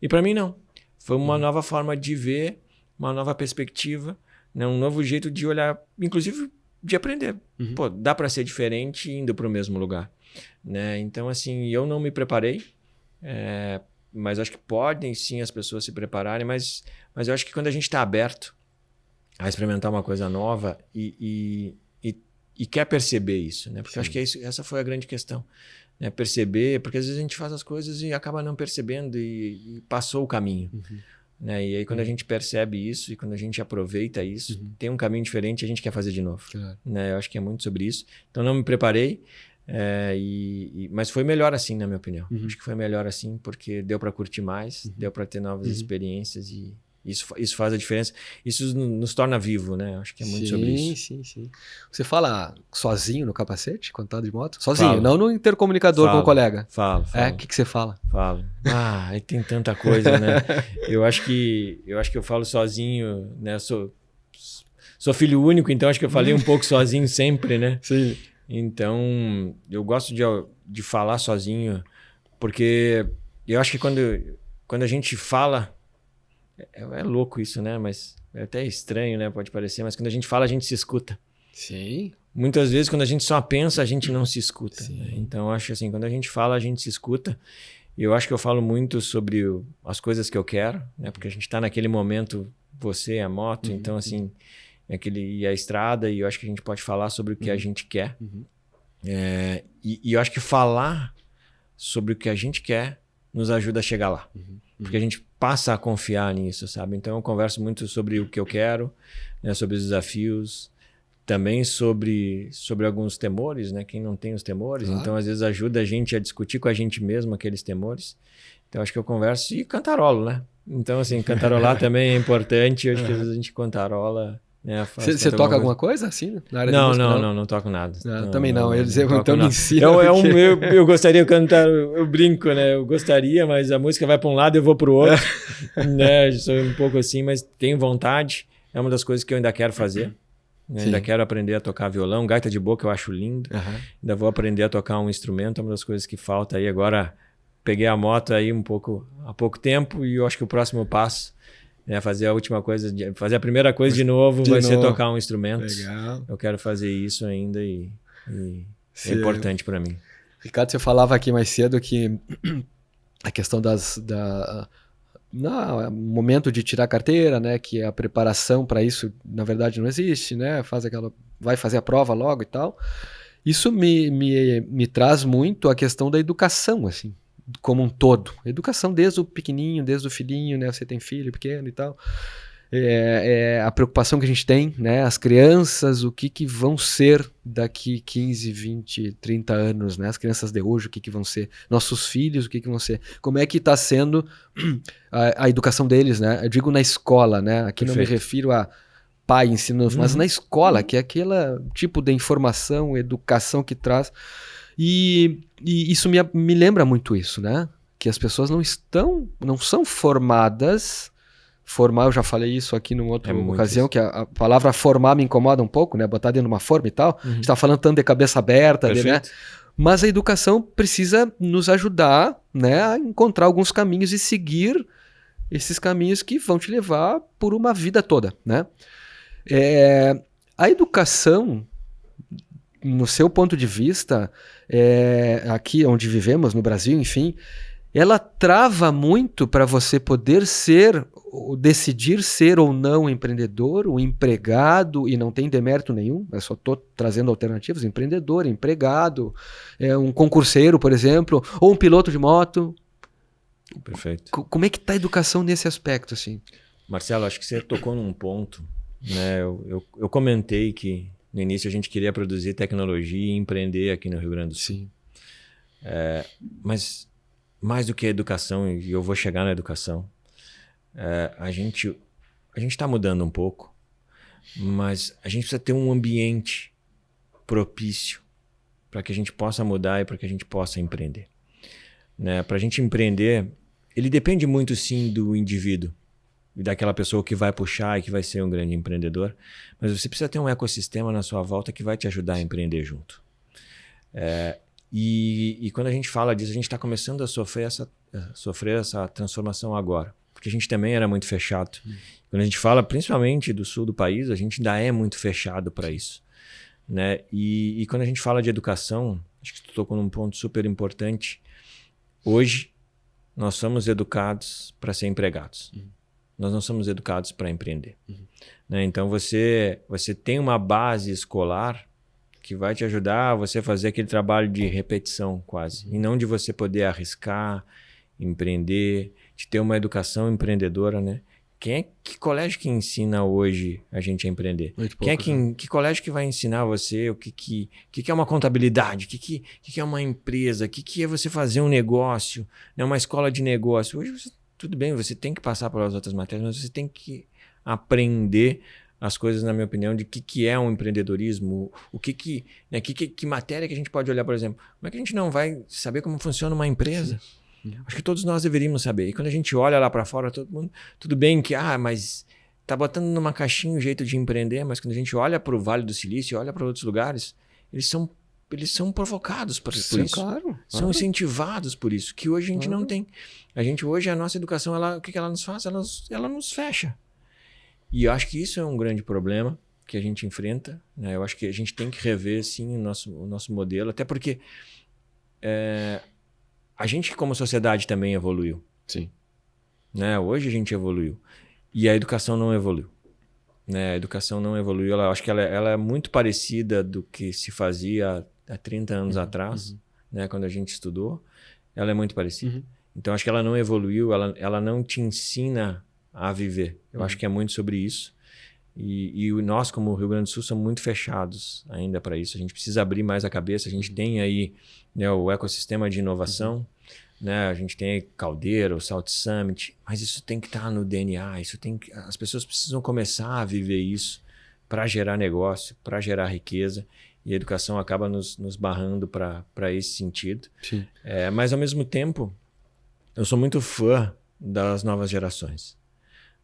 E para mim, não. Foi uma nova forma de ver, uma nova perspectiva, né? Um novo jeito de olhar, inclusive de aprender. Pô, dá para ser diferente indo para o mesmo lugar. Né? Então, assim, eu não me preparei, mas acho que podem sim as pessoas se prepararem, mas eu acho que quando a gente está aberto a experimentar uma coisa nova e quer perceber isso, né? Porque eu acho que essa foi a grande questão, né? Perceber, porque às vezes a gente faz as coisas e acaba não percebendo e passou o caminho, né? E aí quando a gente percebe isso e quando a gente aproveita isso, tem um caminho diferente, a gente quer fazer de novo, né? Eu acho que é muito sobre isso. Então não me preparei, mas foi melhor assim, na minha opinião. Acho que foi melhor assim porque deu para curtir mais, deu para ter novas experiências e isso faz a diferença. Isso nos torna vivo, né? Acho que é muito sobre isso. Sim. Você fala sozinho no capacete, quando tá de moto? Sozinho, não no intercomunicador com o colega. Falo. O que você fala? Falo. Aí tem tanta coisa, né? Eu acho que eu falo sozinho, né? Sou filho único, então acho que eu falei um pouco sozinho sempre, né? Sim. Então, eu gosto de falar sozinho, porque eu acho que quando a gente fala... É louco isso, né? Mas é até estranho, né? Pode parecer, mas quando a gente fala, a gente se escuta. Sim. Muitas vezes, quando a gente só pensa, a gente não se escuta. Né? Então, eu acho assim, quando a gente fala, a gente se escuta. E eu acho que eu falo muito sobre as coisas que eu quero, né? Porque a gente está naquele momento, você, a moto, então, assim, e a estrada, e eu acho que a gente pode falar sobre o que a gente quer. E eu acho que falar sobre o que a gente quer nos ajuda a chegar lá. Porque a gente passa a confiar nisso, sabe? Então eu converso muito sobre o que eu quero, né? Sobre os desafios, também sobre alguns temores, né? Quem não tem os temores, então às vezes ajuda a gente a discutir com a gente mesmo aqueles temores. Então acho que eu converso e cantarolo, né? Então assim, cantarolar também é importante, eu acho que às vezes a gente cantarola... Você toca alguma coisa assim na área de música? Não toco nada. Também não. Eu dizer, então me ensina. Eu gostaria de cantar, eu brinco, né? Eu gostaria, mas a música vai para um lado e eu vou para o outro. Né? Sou um pouco assim, mas tenho vontade. É uma das coisas que eu ainda quero fazer. Né? Ainda quero aprender a tocar violão. Gaita de boca eu acho lindo. Ainda vou aprender a tocar um instrumento. É uma das coisas que falta aí. Agora peguei a moto aí há pouco tempo e eu acho que o próximo passo fazer a última coisa, fazer a primeira coisa de novo vai ser tocar um instrumento. Legal. Eu quero fazer isso ainda e é importante para mim. Ricardo, você falava aqui mais cedo que a questão momento de tirar a carteira, né, que a preparação para isso na verdade não existe, né, vai fazer a prova logo e tal. Isso me traz muito a questão da educação, assim, como um todo. Educação desde o pequenininho, desde o filhinho, né? Você tem filho pequeno e tal. A preocupação que a gente tem, né? As crianças, o que vão ser daqui 15, 20, 30 anos, né? As crianças de hoje, o que vão ser? Nossos filhos, o que vão ser? Como é que está sendo a educação deles, né? Eu digo na escola, né? Aqui Perfeito. Não me refiro a pai ensinando, mas na escola, que é aquele tipo de informação, educação que traz... E isso me lembra muito isso, né? Que as pessoas não são formadas. Formar, eu já falei isso aqui numa outra ocasião, isso. Que a palavra formar me incomoda um pouco, né? Botar dentro de uma forma e tal. A gente tá falando tanto de cabeça aberta, né? Mas a educação precisa nos ajudar, né, a encontrar alguns caminhos e seguir esses caminhos que vão te levar por uma vida toda, né? A educação no seu ponto de vista, aqui onde vivemos, no Brasil, enfim, ela trava muito para você poder ser, ou decidir ser ou não empreendedor, o empregado, e não tem demérito nenhum, eu só estou trazendo alternativas, empreendedor, empregado, um concurseiro, por exemplo, ou um piloto de moto. Perfeito. Como é que está a educação nesse aspecto, assim? Marcelo, acho que você tocou num ponto, né? Eu comentei que no início a gente queria produzir tecnologia e empreender aqui no Rio Grande do Sul. Sim. Mas mais do que a educação, e eu vou chegar na educação, a gente está mudando um pouco, mas a gente precisa ter um ambiente propício para que a gente possa mudar e para que a gente possa empreender. Né? Para a gente empreender, ele depende muito sim do indivíduo e daquela pessoa que vai puxar e que vai ser um grande empreendedor, mas você precisa ter um ecossistema na sua volta que vai te ajudar a empreender junto. E quando a gente fala disso, a gente está começando a sofrer essa transformação agora, porque a gente também era muito fechado. Quando a gente fala principalmente do sul do país, a gente ainda é muito fechado para isso. Né? E quando a gente fala de educação, acho que tu tocou num ponto super importante. Hoje, nós somos educados para ser empregados. Nós não somos educados para empreender. Né? Então, você tem uma base escolar que vai te ajudar a você fazer aquele trabalho de repetição quase. E não de você poder arriscar, empreender, de ter uma educação empreendedora, né? Que colégio que ensina hoje a gente a empreender? Que colégio que vai ensinar você o que é uma contabilidade? O que é uma empresa? O que é você fazer um negócio? Né? Uma escola de negócio. Hoje, tudo bem, você tem que passar pelas outras matérias, mas você tem que aprender as coisas, na minha opinião, de que é um empreendedorismo, que matéria que a gente pode olhar, por exemplo. Como é que a gente não vai saber como funciona uma empresa? Acho que todos nós deveríamos saber. E quando a gente olha lá para fora, todo mundo, tudo bem que, mas tá botando numa caixinha o jeito de empreender, mas quando a gente olha para o Vale do Silício, olha para outros lugares, eles são provocados por isso. Claro. São incentivados por isso, que hoje a gente não tem. Hoje, a nossa educação, o que ela nos faz? Ela nos fecha. E eu acho que isso é um grande problema que a gente enfrenta. Né? Eu acho que a gente tem que rever, sim, o nosso modelo, até porque a gente, como sociedade, também evoluiu. Sim. Né? Hoje a gente evoluiu. E a educação não evoluiu. Né? A educação não evoluiu. Eu acho que ela é muito parecida do que se fazia há 30 anos atrás, né? Quando a gente estudou. Ela é muito parecida. Então, acho que ela não evoluiu, ela não te ensina a viver. Eu acho que é muito sobre isso. E nós, como Rio Grande do Sul, somos muito fechados ainda para isso. A gente precisa abrir mais a cabeça. A gente tem aí, né, o ecossistema de inovação. Né? A gente tem aí Caldeira, o Salt Summit. Mas isso tem que estar no DNA. As pessoas precisam começar a viver isso para gerar negócio, para gerar riqueza. E a educação acaba nos barrando para esse sentido. Sim. Mas, ao mesmo tempo, eu sou muito fã das novas gerações.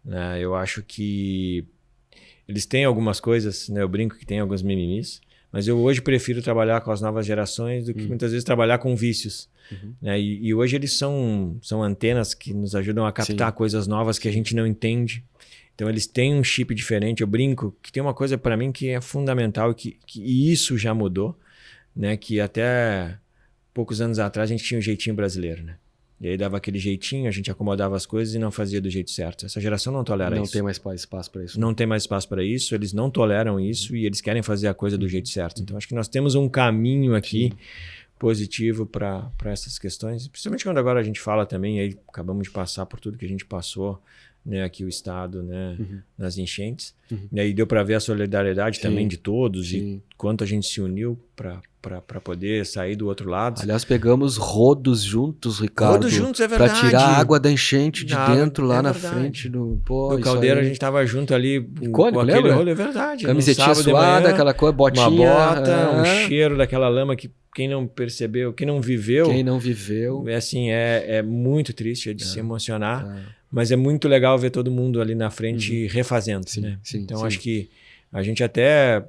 Né? Eu acho que eles têm algumas coisas, né? Eu brinco que tem alguns mimimis, mas eu hoje prefiro trabalhar com as novas gerações do que muitas vezes trabalhar com vícios. Né? E hoje eles são antenas que nos ajudam a captar coisas novas que a gente não entende. Então eles têm um chip diferente. Eu brinco que tem uma coisa para mim que é fundamental, que isso já mudou, né? Que até poucos anos atrás a gente tinha um jeitinho brasileiro, né? E aí dava aquele jeitinho, a gente acomodava as coisas e não fazia do jeito certo. Essa geração não tolera isso. Não tem mais espaço para isso. Não tem mais espaço para isso, eles não toleram isso e eles querem fazer a coisa do jeito certo. Então, acho que nós temos um caminho aqui positivo para essas questões. Principalmente quando agora a gente fala também, aí acabamos de passar por tudo que a gente passou, né, aqui o Estado, né, nas enchentes. E aí deu para ver a solidariedade também de todos e quanto a gente se uniu para poder sair do outro lado. Aliás, pegamos rodos juntos, Ricardo. Rodos juntos, é verdade. Para tirar a água da enchente de dentro, lá na frente do... No Caldeira, a gente tava junto ali com aquele rolo, é verdade. Camisetinha suada, aquela coisa, botinha. Uma bota, um cheiro daquela lama que quem não percebeu, quem não viveu... É muito triste, é de se emocionar. Mas é muito legal ver todo mundo ali na frente refazendo. Né? Então, acho que a gente até...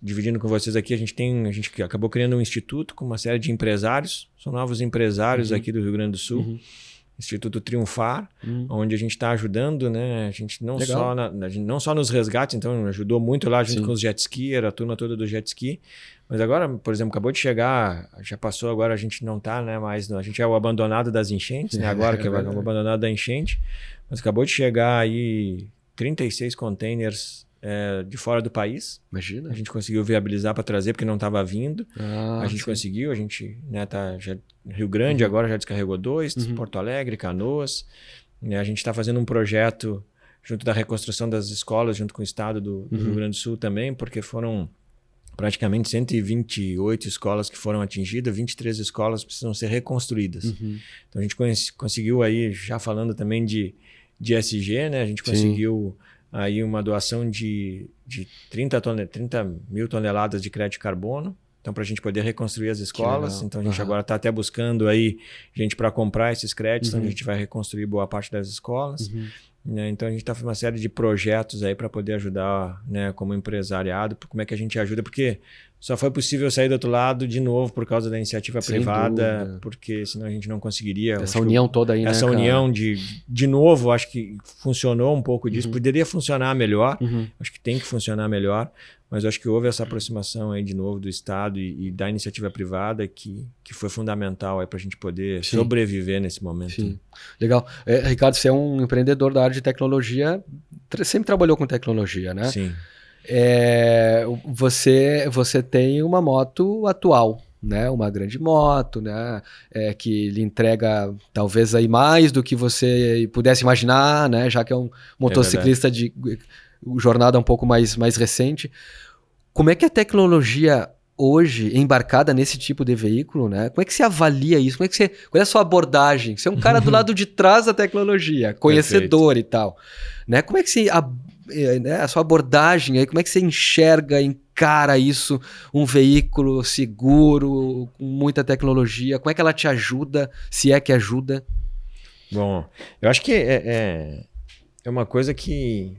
Dividindo com vocês aqui, a gente acabou criando um instituto com uma série de empresários, são novos empresários aqui do Rio Grande do Sul, Instituto Triunfar, onde a gente está ajudando, né? A gente não só nos resgates, então ajudou muito lá junto com os jet ski, era a turma toda do jet ski. Mas agora, por exemplo, acabou de chegar, já passou, agora a gente não está, né, mais, a gente é o abandonado das enchentes, né? Agora que é o abandonado da enchente, mas acabou de chegar aí 36 containers de fora do país. Imagina. A gente conseguiu viabilizar para trazer, porque não estava vindo. A gente conseguiu, a gente, né, tá já Rio Grande agora já descarregou 2, Porto Alegre, Canoas. A gente está fazendo um projeto junto da reconstrução das escolas, junto com o estado do Rio Grande do Sul também, porque foram praticamente 128 escolas que foram atingidas, 23 escolas precisam ser reconstruídas. Então a gente conseguiu aí, já falando também de ESG, né? A gente conseguiu aí uma doação de 30 mil toneladas de crédito de carbono, então para a gente poder reconstruir as escolas. Então a gente agora está até buscando aí gente para comprar esses créditos, onde a gente vai reconstruir boa parte das escolas. Né? Então a gente está fazendo uma série de projetos aí para poder ajudar, né, como empresariado. Como é que a gente ajuda? Porque só foi possível sair do outro lado de novo por causa da iniciativa privada, porque senão a gente não conseguiria. Essa união toda aí, né? Essa união de novo, acho que funcionou um pouco disso. Poderia funcionar melhor, acho que tem que funcionar melhor, mas acho que houve essa aproximação aí de novo do Estado e da iniciativa privada que foi fundamental aí para a gente poder sobreviver nesse momento. Sim. Legal. Ricardo, você é um empreendedor da área de tecnologia, sempre trabalhou com tecnologia, né? Sim. Você tem uma moto atual, né? Uma grande moto, né? Que lhe entrega talvez aí mais do que você pudesse imaginar, né? Já que é um motociclista de jornada um pouco mais recente. Como é que a tecnologia hoje embarcada nesse tipo de veículo, né? Como é que você avalia isso? Qual é a sua abordagem? Você é um cara do lado de trás da tecnologia, conhecedor e tal, né? Como é que a sua abordagem aí, como é que você encara isso, um veículo seguro, com muita tecnologia, como é que ela te ajuda, se é que ajuda? Bom, eu acho que é uma coisa que,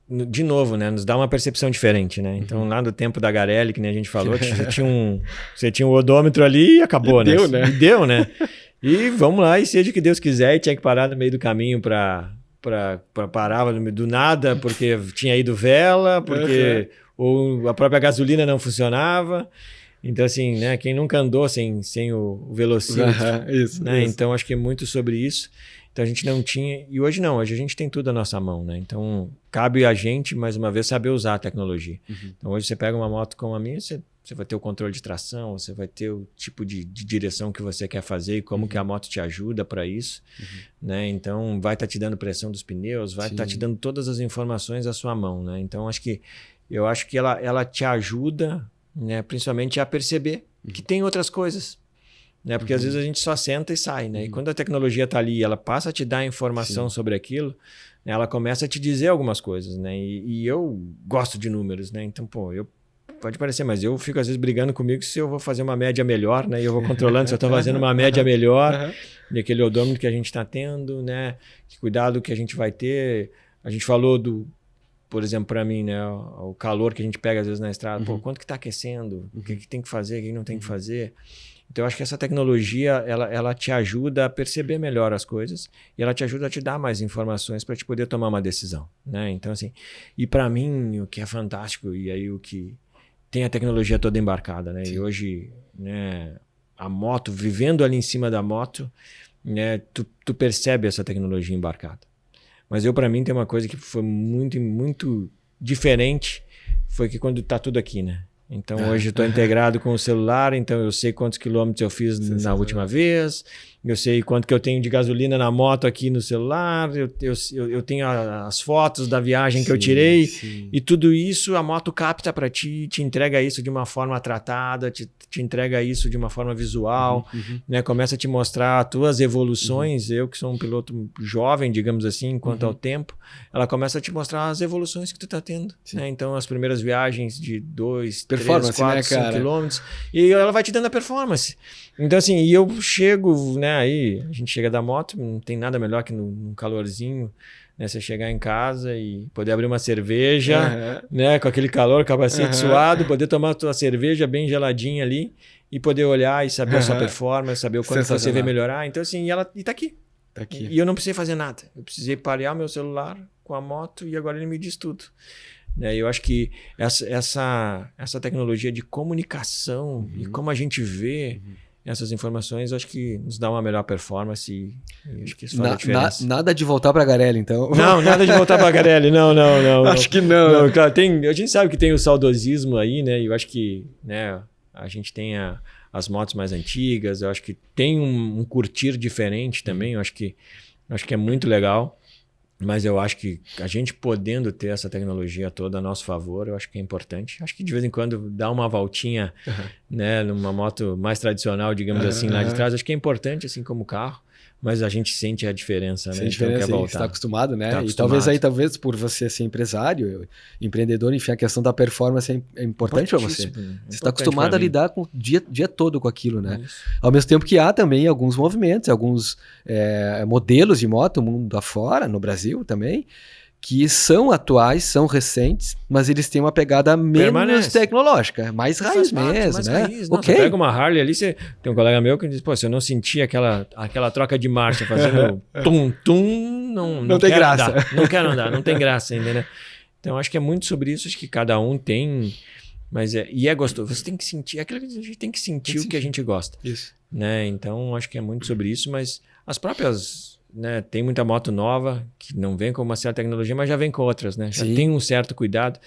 de novo, né, nos dá uma percepção diferente, né? Então, lá no tempo da Garelli, que nem a gente falou, você tinha um odômetro ali e acabou, né? E deu, né? E vamos lá, e seja o que Deus quiser, e tinha que parar no meio do caminho para parar do nada, porque tinha ido vela, porque ou a própria gasolina não funcionava. Então, assim, né, quem nunca andou sem o velocímetro, né? Isso. Então, acho que é muito sobre isso. Então, a gente não tinha... E hoje não, hoje a gente tem tudo à nossa mão, né? Então, cabe a gente, mais uma vez, saber usar a tecnologia. Então, hoje você pega uma moto como a minha, você vai ter o controle de tração, você vai ter o tipo de direção que você quer fazer e como que a moto te ajuda para isso, né? Então, vai estar te dando pressão dos pneus, vai estar te dando todas as informações à sua mão, né? Então, eu acho que ela te ajuda, né, principalmente a perceber que tem outras coisas, né? Porque às vezes a gente só senta e sai, né? E quando a tecnologia está ali, ela passa a te dar informação sobre aquilo, né? Ela começa a te dizer algumas coisas, né? E eu gosto de números, né? Então, pode parecer, mas eu fico às vezes brigando comigo se eu vou fazer uma média melhor, né? E eu vou controlando se eu estou fazendo uma média melhor e aquele odômetro que a gente está tendo, né? Que cuidado que a gente vai ter. A gente falou por exemplo, para mim, né, o calor que a gente pega às vezes na estrada, quanto que está aquecendo, o que tem que fazer, o que não tem que fazer. Então, eu acho que essa tecnologia, ela te ajuda a perceber melhor as coisas e ela te ajuda a te dar mais informações para te poder tomar uma decisão, né? Então, assim, e para mim, o que é fantástico, e aí o que tem a tecnologia toda embarcada, né? E hoje, né, a moto, vivendo ali em cima da moto, né, tu percebe essa tecnologia embarcada. Mas para mim, tem uma coisa que foi muito, muito diferente, foi que quando tá tudo aqui, né? Então, hoje eu estou integrado com o celular, então eu sei quantos quilômetros eu fiz na última vez, eu sei quanto que eu tenho de gasolina na moto aqui no celular, eu tenho as fotos da viagem que eu tirei, e tudo isso a moto capta para ti, te entrega isso de uma forma tratada, te entrega isso de uma forma visual, né? Começa a te mostrar as tuas evoluções. Eu que sou um piloto jovem, digamos assim, quanto ao tempo, ela começa a te mostrar as evoluções que tu tá tendo, né? Então, as primeiras viagens de 2, 3, 4, 5 quilômetros, e ela vai te dando a performance. Então, assim, e eu chego, né, aí a gente chega da moto, não tem nada melhor que num calorzinho, né, você chegar em casa e poder abrir uma cerveja, né, com aquele calor, capacete suado, poder tomar a tua cerveja bem geladinha ali e poder olhar e saber a sua performance, saber o quanto você vê melhorar. Então, assim, e tá aqui. Tá aqui. E eu não precisei fazer nada. Eu precisei parear o meu celular com a moto e agora ele me diz tudo. Eu acho que essa tecnologia de comunicação e como a gente vê essas informações, acho que nos dá uma melhor performance e acho que isso faz a diferença. Nada de voltar para a Garelli, então. Não, nada de voltar para a Garelli. Não. Acho que não. Não, claro, a gente sabe que tem o saudosismo aí, né? E eu acho que, né, a gente tem as motos mais antigas, eu acho que tem um curtir diferente também, eu acho que é muito legal. Mas eu acho que a gente podendo ter essa tecnologia toda a nosso favor, eu acho que é importante. Acho que de vez em quando dar uma voltinha, né, numa moto mais tradicional, digamos assim, lá de trás, acho que é importante, assim como o carro. Mas a gente sente a diferença, né? Sente a diferença, então, você está acostumado, né? Tá acostumado. E talvez por você ser empresário, empreendedor, enfim, a questão da performance é importante para você. Você está acostumado a lidar com o dia todo com aquilo, né? Isso. Ao mesmo tempo que há também alguns movimentos, alguns modelos de moto, mundo afora, no Brasil também, que são atuais, são recentes, mas eles têm uma pegada menos tecnológica, mais raiz mesmo, né? Raiz. Não, okay. Você pega uma Harley ali, tem um colega meu que diz, pô, se eu não sentir aquela troca de marcha fazendo tum-tum, não tem graça. Não quero andar, não tem graça ainda, né? Então, acho que é muito sobre isso, acho que cada um tem, mas e é gostoso. Você tem que sentir, aquilo que a gente tem que sentir o que a gente gosta. Isso. Né? Então, acho que é muito sobre isso, mas as próprias... Né, tem muita moto nova que não vem com uma certa tecnologia, mas já vem com outras, né? Já tem um certo cuidado,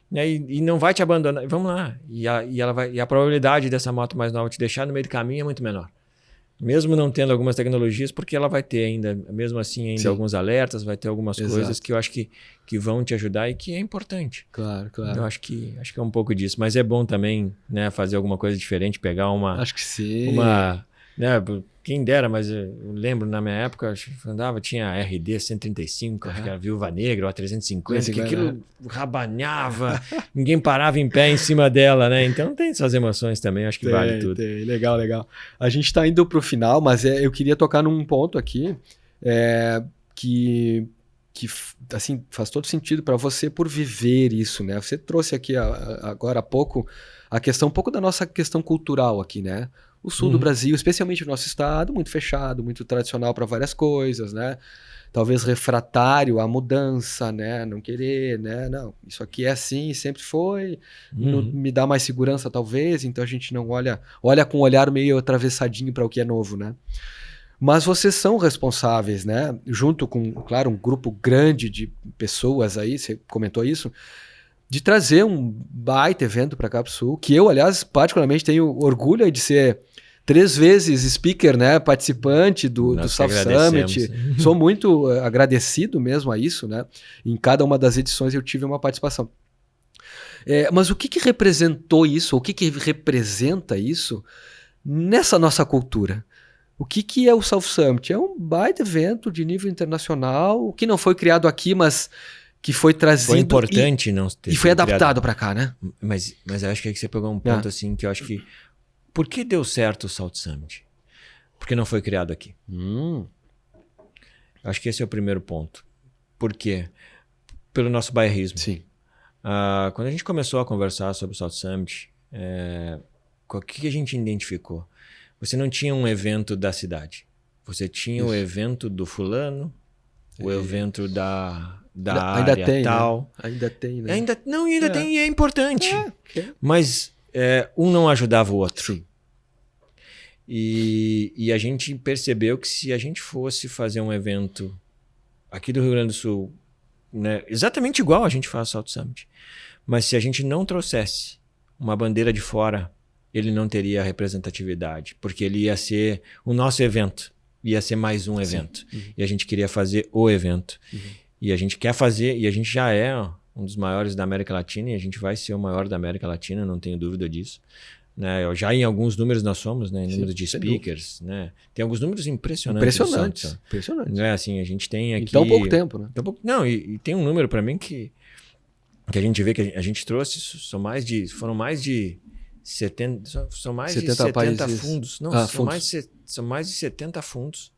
né? E não vai te abandonar. Vamos lá. E a probabilidade dessa moto mais nova te deixar no meio do caminho é muito menor. Mesmo não tendo algumas tecnologias, porque ela vai ter ainda, mesmo assim, alguns alertas, vai ter algumas coisas que eu acho que vão te ajudar e que é importante. Claro. Eu acho que é um pouco disso. Mas é bom também, né, fazer alguma coisa diferente, pegar uma... Acho que sim. Né, quem dera, mas eu lembro na minha época, eu andava, tinha a RD 135, acho que era Viúva Negra, ou a 350, que aquilo rabanhava, ninguém parava em pé em cima dela, né? Então tem essas emoções também, acho que vale tudo. Legal. A gente está indo para o final, mas eu queria tocar num ponto aqui que assim, faz todo sentido para você por viver isso, né? Você trouxe aqui agora há pouco a questão, um pouco da nossa questão cultural aqui, né? O sul do Brasil, especialmente o nosso estado, muito fechado, muito tradicional para várias coisas, né? Talvez refratário à mudança, né? Não querer, né? Não, isso aqui é assim, sempre foi. Me dá mais segurança, talvez. Então a gente não olha com um olhar meio atravessadinho para o que é novo, né? Mas vocês são responsáveis, né? Junto com, claro, um grupo grande de pessoas aí, você comentou isso, de trazer um baita evento para cá pro Sul, que eu, aliás, particularmente tenho orgulho de ser 3 vezes speaker, né, participante do South Summit. Sou muito agradecido mesmo a isso, né? Em cada uma das edições eu tive uma participação. Mas o que representou isso, o que representa isso nessa nossa cultura? O que é o South Summit? É um baita evento de nível internacional, que não foi criado aqui, mas que foi trazido... Foi importante não ter... E foi adaptado para cá, né? Mas eu acho que você pegou um ponto assim que eu acho que... Por que deu certo o South Summit? Porque não foi criado aqui. Acho que esse é o primeiro ponto. Por quê? Pelo nosso bairrismo. Sim. Quando a gente começou a conversar sobre o South Summit, o que a gente identificou? Você não tinha um evento da cidade. Você tinha o evento do fulano, o evento da área ainda tem, tal. Né? Ainda tem, né? Ainda tem e é importante. Mas um não ajudava o outro. Sim. E a gente percebeu que se a gente fosse fazer um evento aqui do Rio Grande do Sul, né, exatamente igual a gente faz o South Summit, mas se a gente não trouxesse uma bandeira de fora, ele não teria representatividade, porque ele ia ser o nosso evento, ia ser mais um evento. E a gente queria fazer o evento. E a gente quer fazer, e a gente já é um dos maiores da América Latina, e a gente vai ser o maior da América Latina, não tenho dúvida disso. Né? Já em alguns números nós somos, né? Em números de speakers, né? Tem alguns números impressionantes. Impressionante. Não é assim, a gente tem aqui... Em tão pouco tempo, né? Não, e tem um número para mim que a gente vê que a gente trouxe, foram mais de 70, são mais de 70 fundos. Não, são mais de 70 fundos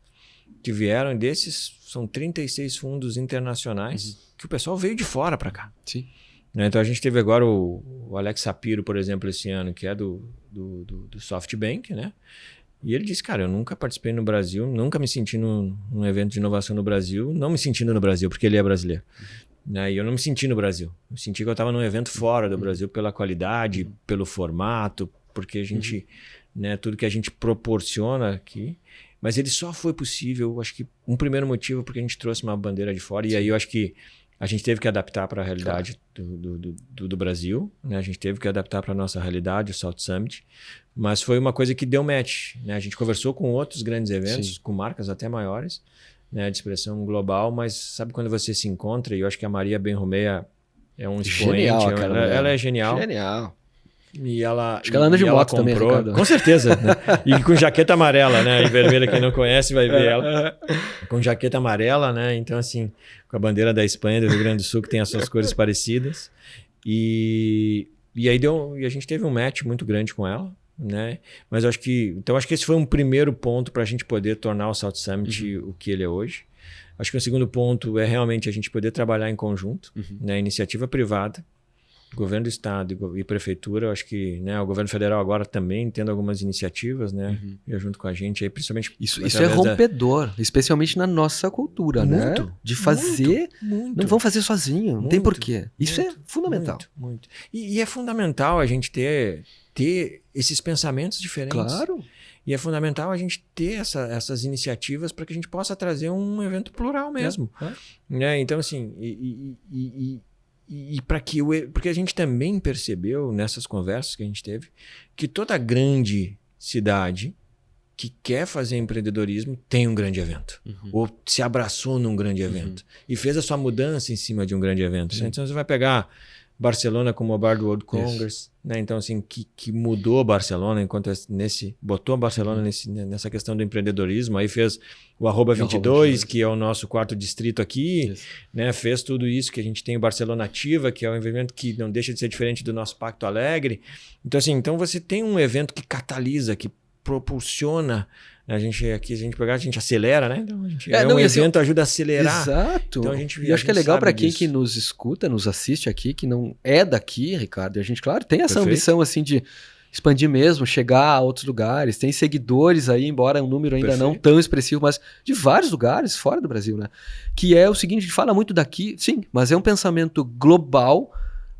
que vieram, desses são 36 fundos internacionais que o pessoal veio de fora para cá. Sim. Então a gente teve agora o Alex Sapiro, por exemplo, esse ano, que é do SoftBank, né? E ele disse, cara, eu nunca participei no Brasil, nunca me senti num evento de inovação no Brasil, não me sentindo no Brasil, porque ele é brasileiro. E eu não me senti no Brasil. Eu senti que eu estava num evento fora do Brasil pela qualidade, pelo formato, porque a gente, né, tudo que a gente proporciona aqui. Mas ele só foi possível, acho que um primeiro motivo porque a gente trouxe uma bandeira de fora. E aí eu acho que a gente teve que adaptar para a realidade do Brasil, né? A gente teve que adaptar para a nossa realidade, o South Summit. Mas foi uma coisa que deu match, né? A gente conversou com outros grandes eventos, com marcas até maiores, né, de expressão global, mas sabe quando você se encontra, e eu acho que a Maria Benromea é um expoente, genial, ela é genial. Genial. E ela, acho que ela anda de moto também, Ricardo. Com certeza, né? E com jaqueta amarela, né? E vermelha, quem não conhece vai ver ela. Com jaqueta amarela, né? Então, assim, com a bandeira da Espanha, do Rio Grande do Sul, que tem as suas cores parecidas. E aí e a gente teve um match muito grande com ela, né? Mas eu acho que... Então, acho que esse foi um primeiro ponto para a gente poder tornar o South Summit o que ele é hoje. Acho que o segundo ponto é realmente a gente poder trabalhar em conjunto, né? Iniciativa privada, governo do estado e prefeitura. Eu acho que, né, o governo federal agora também tendo algumas iniciativas, né, junto com a gente aí, principalmente isso é rompedor, especialmente na nossa cultura, muito, né, de fazer, muito, não vamos fazer sozinho, não tem porquê, isso é fundamental, muito. E é fundamental a gente ter esses pensamentos diferentes. Claro. E é fundamental a gente ter essas iniciativas para que a gente possa trazer um evento plural mesmo, né? Então, assim, porque a gente também percebeu nessas conversas que a gente teve que toda grande cidade que quer fazer empreendedorismo tem um grande evento. Ou se abraçou num grande evento. E fez a sua mudança em cima de um grande evento. Então você vai pegar Barcelona como Mobile World Congress, né? Então, assim, que mudou Barcelona, enquanto botou a Barcelona nessa questão do empreendedorismo, aí fez o @22, que é o nosso 4º distrito aqui, né? Fez tudo isso que a gente tem o Barcelona Ativa, que é um evento que não deixa de ser diferente do nosso Pacto Alegre. Então, assim, você tem um evento que catalisa, que propulsiona. A gente acelera, né? Então, um evento ajuda a acelerar. Exato. Então, e acho que é legal para quem que nos escuta, nos assiste aqui, que não é daqui, Ricardo. E a gente, claro, tem essa ambição assim de expandir mesmo, chegar a outros lugares. Tem seguidores aí, embora um número ainda não tão expressivo, mas de vários lugares fora do Brasil, né? Que é o seguinte, a gente fala muito daqui, sim, mas é um pensamento global,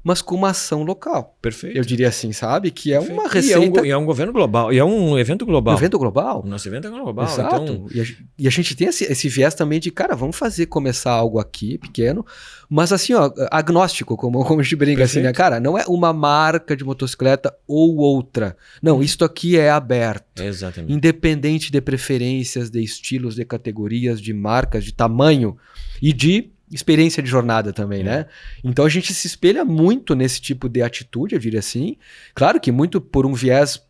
mas com uma ação local. Perfeito. Eu diria assim, sabe? Que é uma receita... E é um governo global, e é um evento global. Um evento global? O nosso evento é global. Exato. Então... E a gente tem esse viés também de, cara, vamos começar algo aqui, pequeno, mas assim, ó, agnóstico, como a gente brinca assim, né? Cara, não é uma marca de motocicleta ou outra. Não, isto aqui é aberto. Exatamente. Independente de preferências, de estilos, de categorias, de marcas, de tamanho e de experiência de jornada também, né? Então a gente se espelha muito nesse tipo de atitude, eu diria assim. Claro que muito por um viés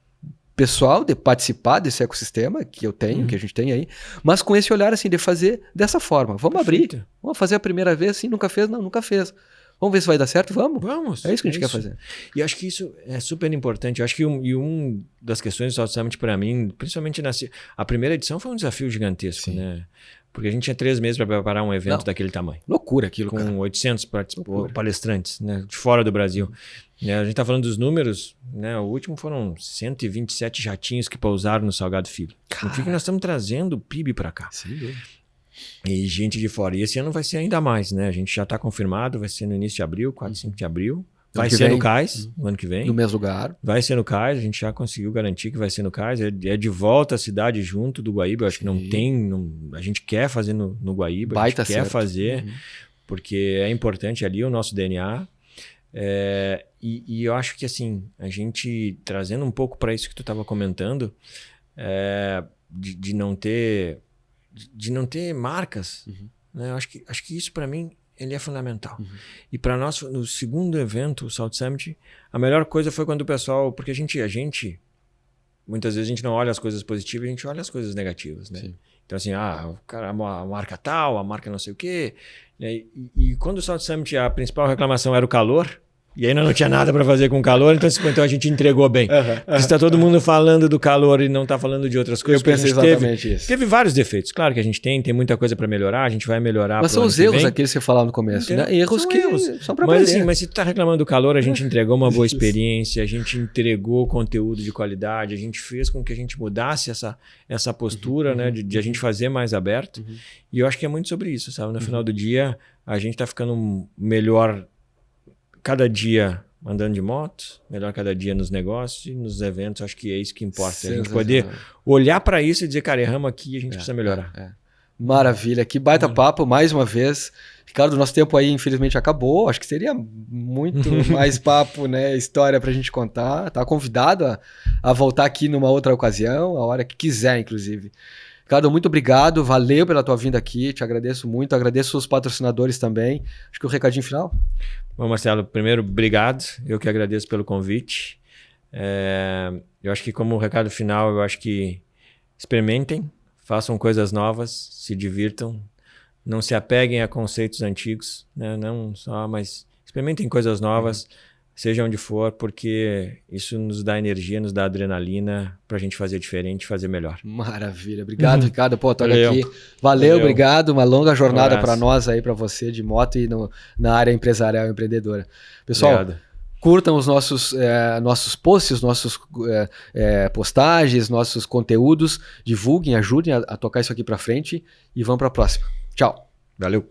pessoal de participar desse ecossistema que eu tenho, que a gente tem aí, mas com esse olhar assim de fazer dessa forma. Vamos abrir, vamos fazer a primeira vez, assim, nunca fez? Não, nunca fez. Vamos ver se vai dar certo? Vamos. É isso que a gente quer fazer. E acho que isso é super importante. Eu acho que uma das questões do South Summit para mim, principalmente a primeira edição, foi um desafio gigantesco, né? Porque a gente tinha 3 meses para preparar um evento daquele tamanho. Loucura aquilo, com 800 palestrantes, né, de fora do Brasil. A gente está falando dos números, né? O último foram 127 jatinhos que pousaram no Salgado Filho. Significa que nós estamos trazendo o PIB para cá. Sem dúvida. E gente de fora. E esse ano vai ser ainda mais, né? A gente já está confirmado, vai ser no início de abril, 4, 5 de abril. Vai ser no CAIS, no ano que vem. No mesmo lugar. Vai ser no CAIS, a gente já conseguiu garantir que vai ser no CAIS. É de volta à cidade junto do Guaíba. Eu acho que não tem... a gente quer fazer no Guaíba, a gente quer fazer, porque é importante ali o nosso DNA. E eu acho que assim, a gente trazendo um pouco para isso que tu estava comentando, de não ter marcas, né? Eu acho que isso para mim ele é fundamental. E para nós, no segundo evento, o South Summit, a melhor coisa foi quando o pessoal... Porque a gente muitas vezes a gente não olha as coisas positivas, a gente olha as coisas negativas, né? Sim. Então assim, o cara, a marca tal, a marca não sei o quê. E quando o South Summit, a principal reclamação era o calor, E aí não tinha nada para fazer com calor, então a gente entregou bem. Porque está todo mundo falando do calor e não está falando de outras coisas. Eu pensei exatamente isso. Teve vários defeitos. Claro que a gente tem muita coisa para melhorar, a gente vai melhorar. Mas são os erros aqueles que você falava no começo, né? Erros que são para aprender. Mas se tu tá reclamando do calor, a gente entregou uma boa experiência, a gente entregou conteúdo de qualidade, a gente fez com que a gente mudasse essa postura, né, de a gente fazer mais aberto. E eu acho que é muito sobre isso, sabe? No final do dia, a gente tá ficando melhor cada dia andando de moto, melhor cada dia nos negócios e nos eventos. Acho que é isso que importa. A gente poder olhar para isso e dizer, cara, erramos aqui, a gente precisa melhorar. Maravilha, que baita papo, mais uma vez. Ricardo, nosso tempo aí infelizmente acabou, acho que seria muito mais papo, né, história pra gente contar. Tá convidado a voltar aqui numa outra ocasião, a hora que quiser, inclusive. Ricardo, muito obrigado, valeu pela tua vinda aqui, te agradeço muito, agradeço os patrocinadores também. Acho que o recadinho final. Bom, Marcelo, primeiro, obrigado, eu que agradeço pelo convite. Eu acho que como recado final, eu acho que experimentem, façam coisas novas, se divirtam, não se apeguem a conceitos antigos, né? Não só, mas experimentem coisas novas, seja onde for, porque isso nos dá energia, nos dá adrenalina pra gente fazer diferente, fazer melhor. Maravilha, obrigado, Ricardo. Pô, tô aqui. Valeu, obrigado. Uma longa jornada para nós aí, para você de moto e na área empresarial e empreendedora. Pessoal, obrigado. Curtam os nossos posts, nossos postagens, nossos conteúdos, divulguem, ajudem a tocar isso aqui para frente e vamos para a próxima. Tchau. Valeu.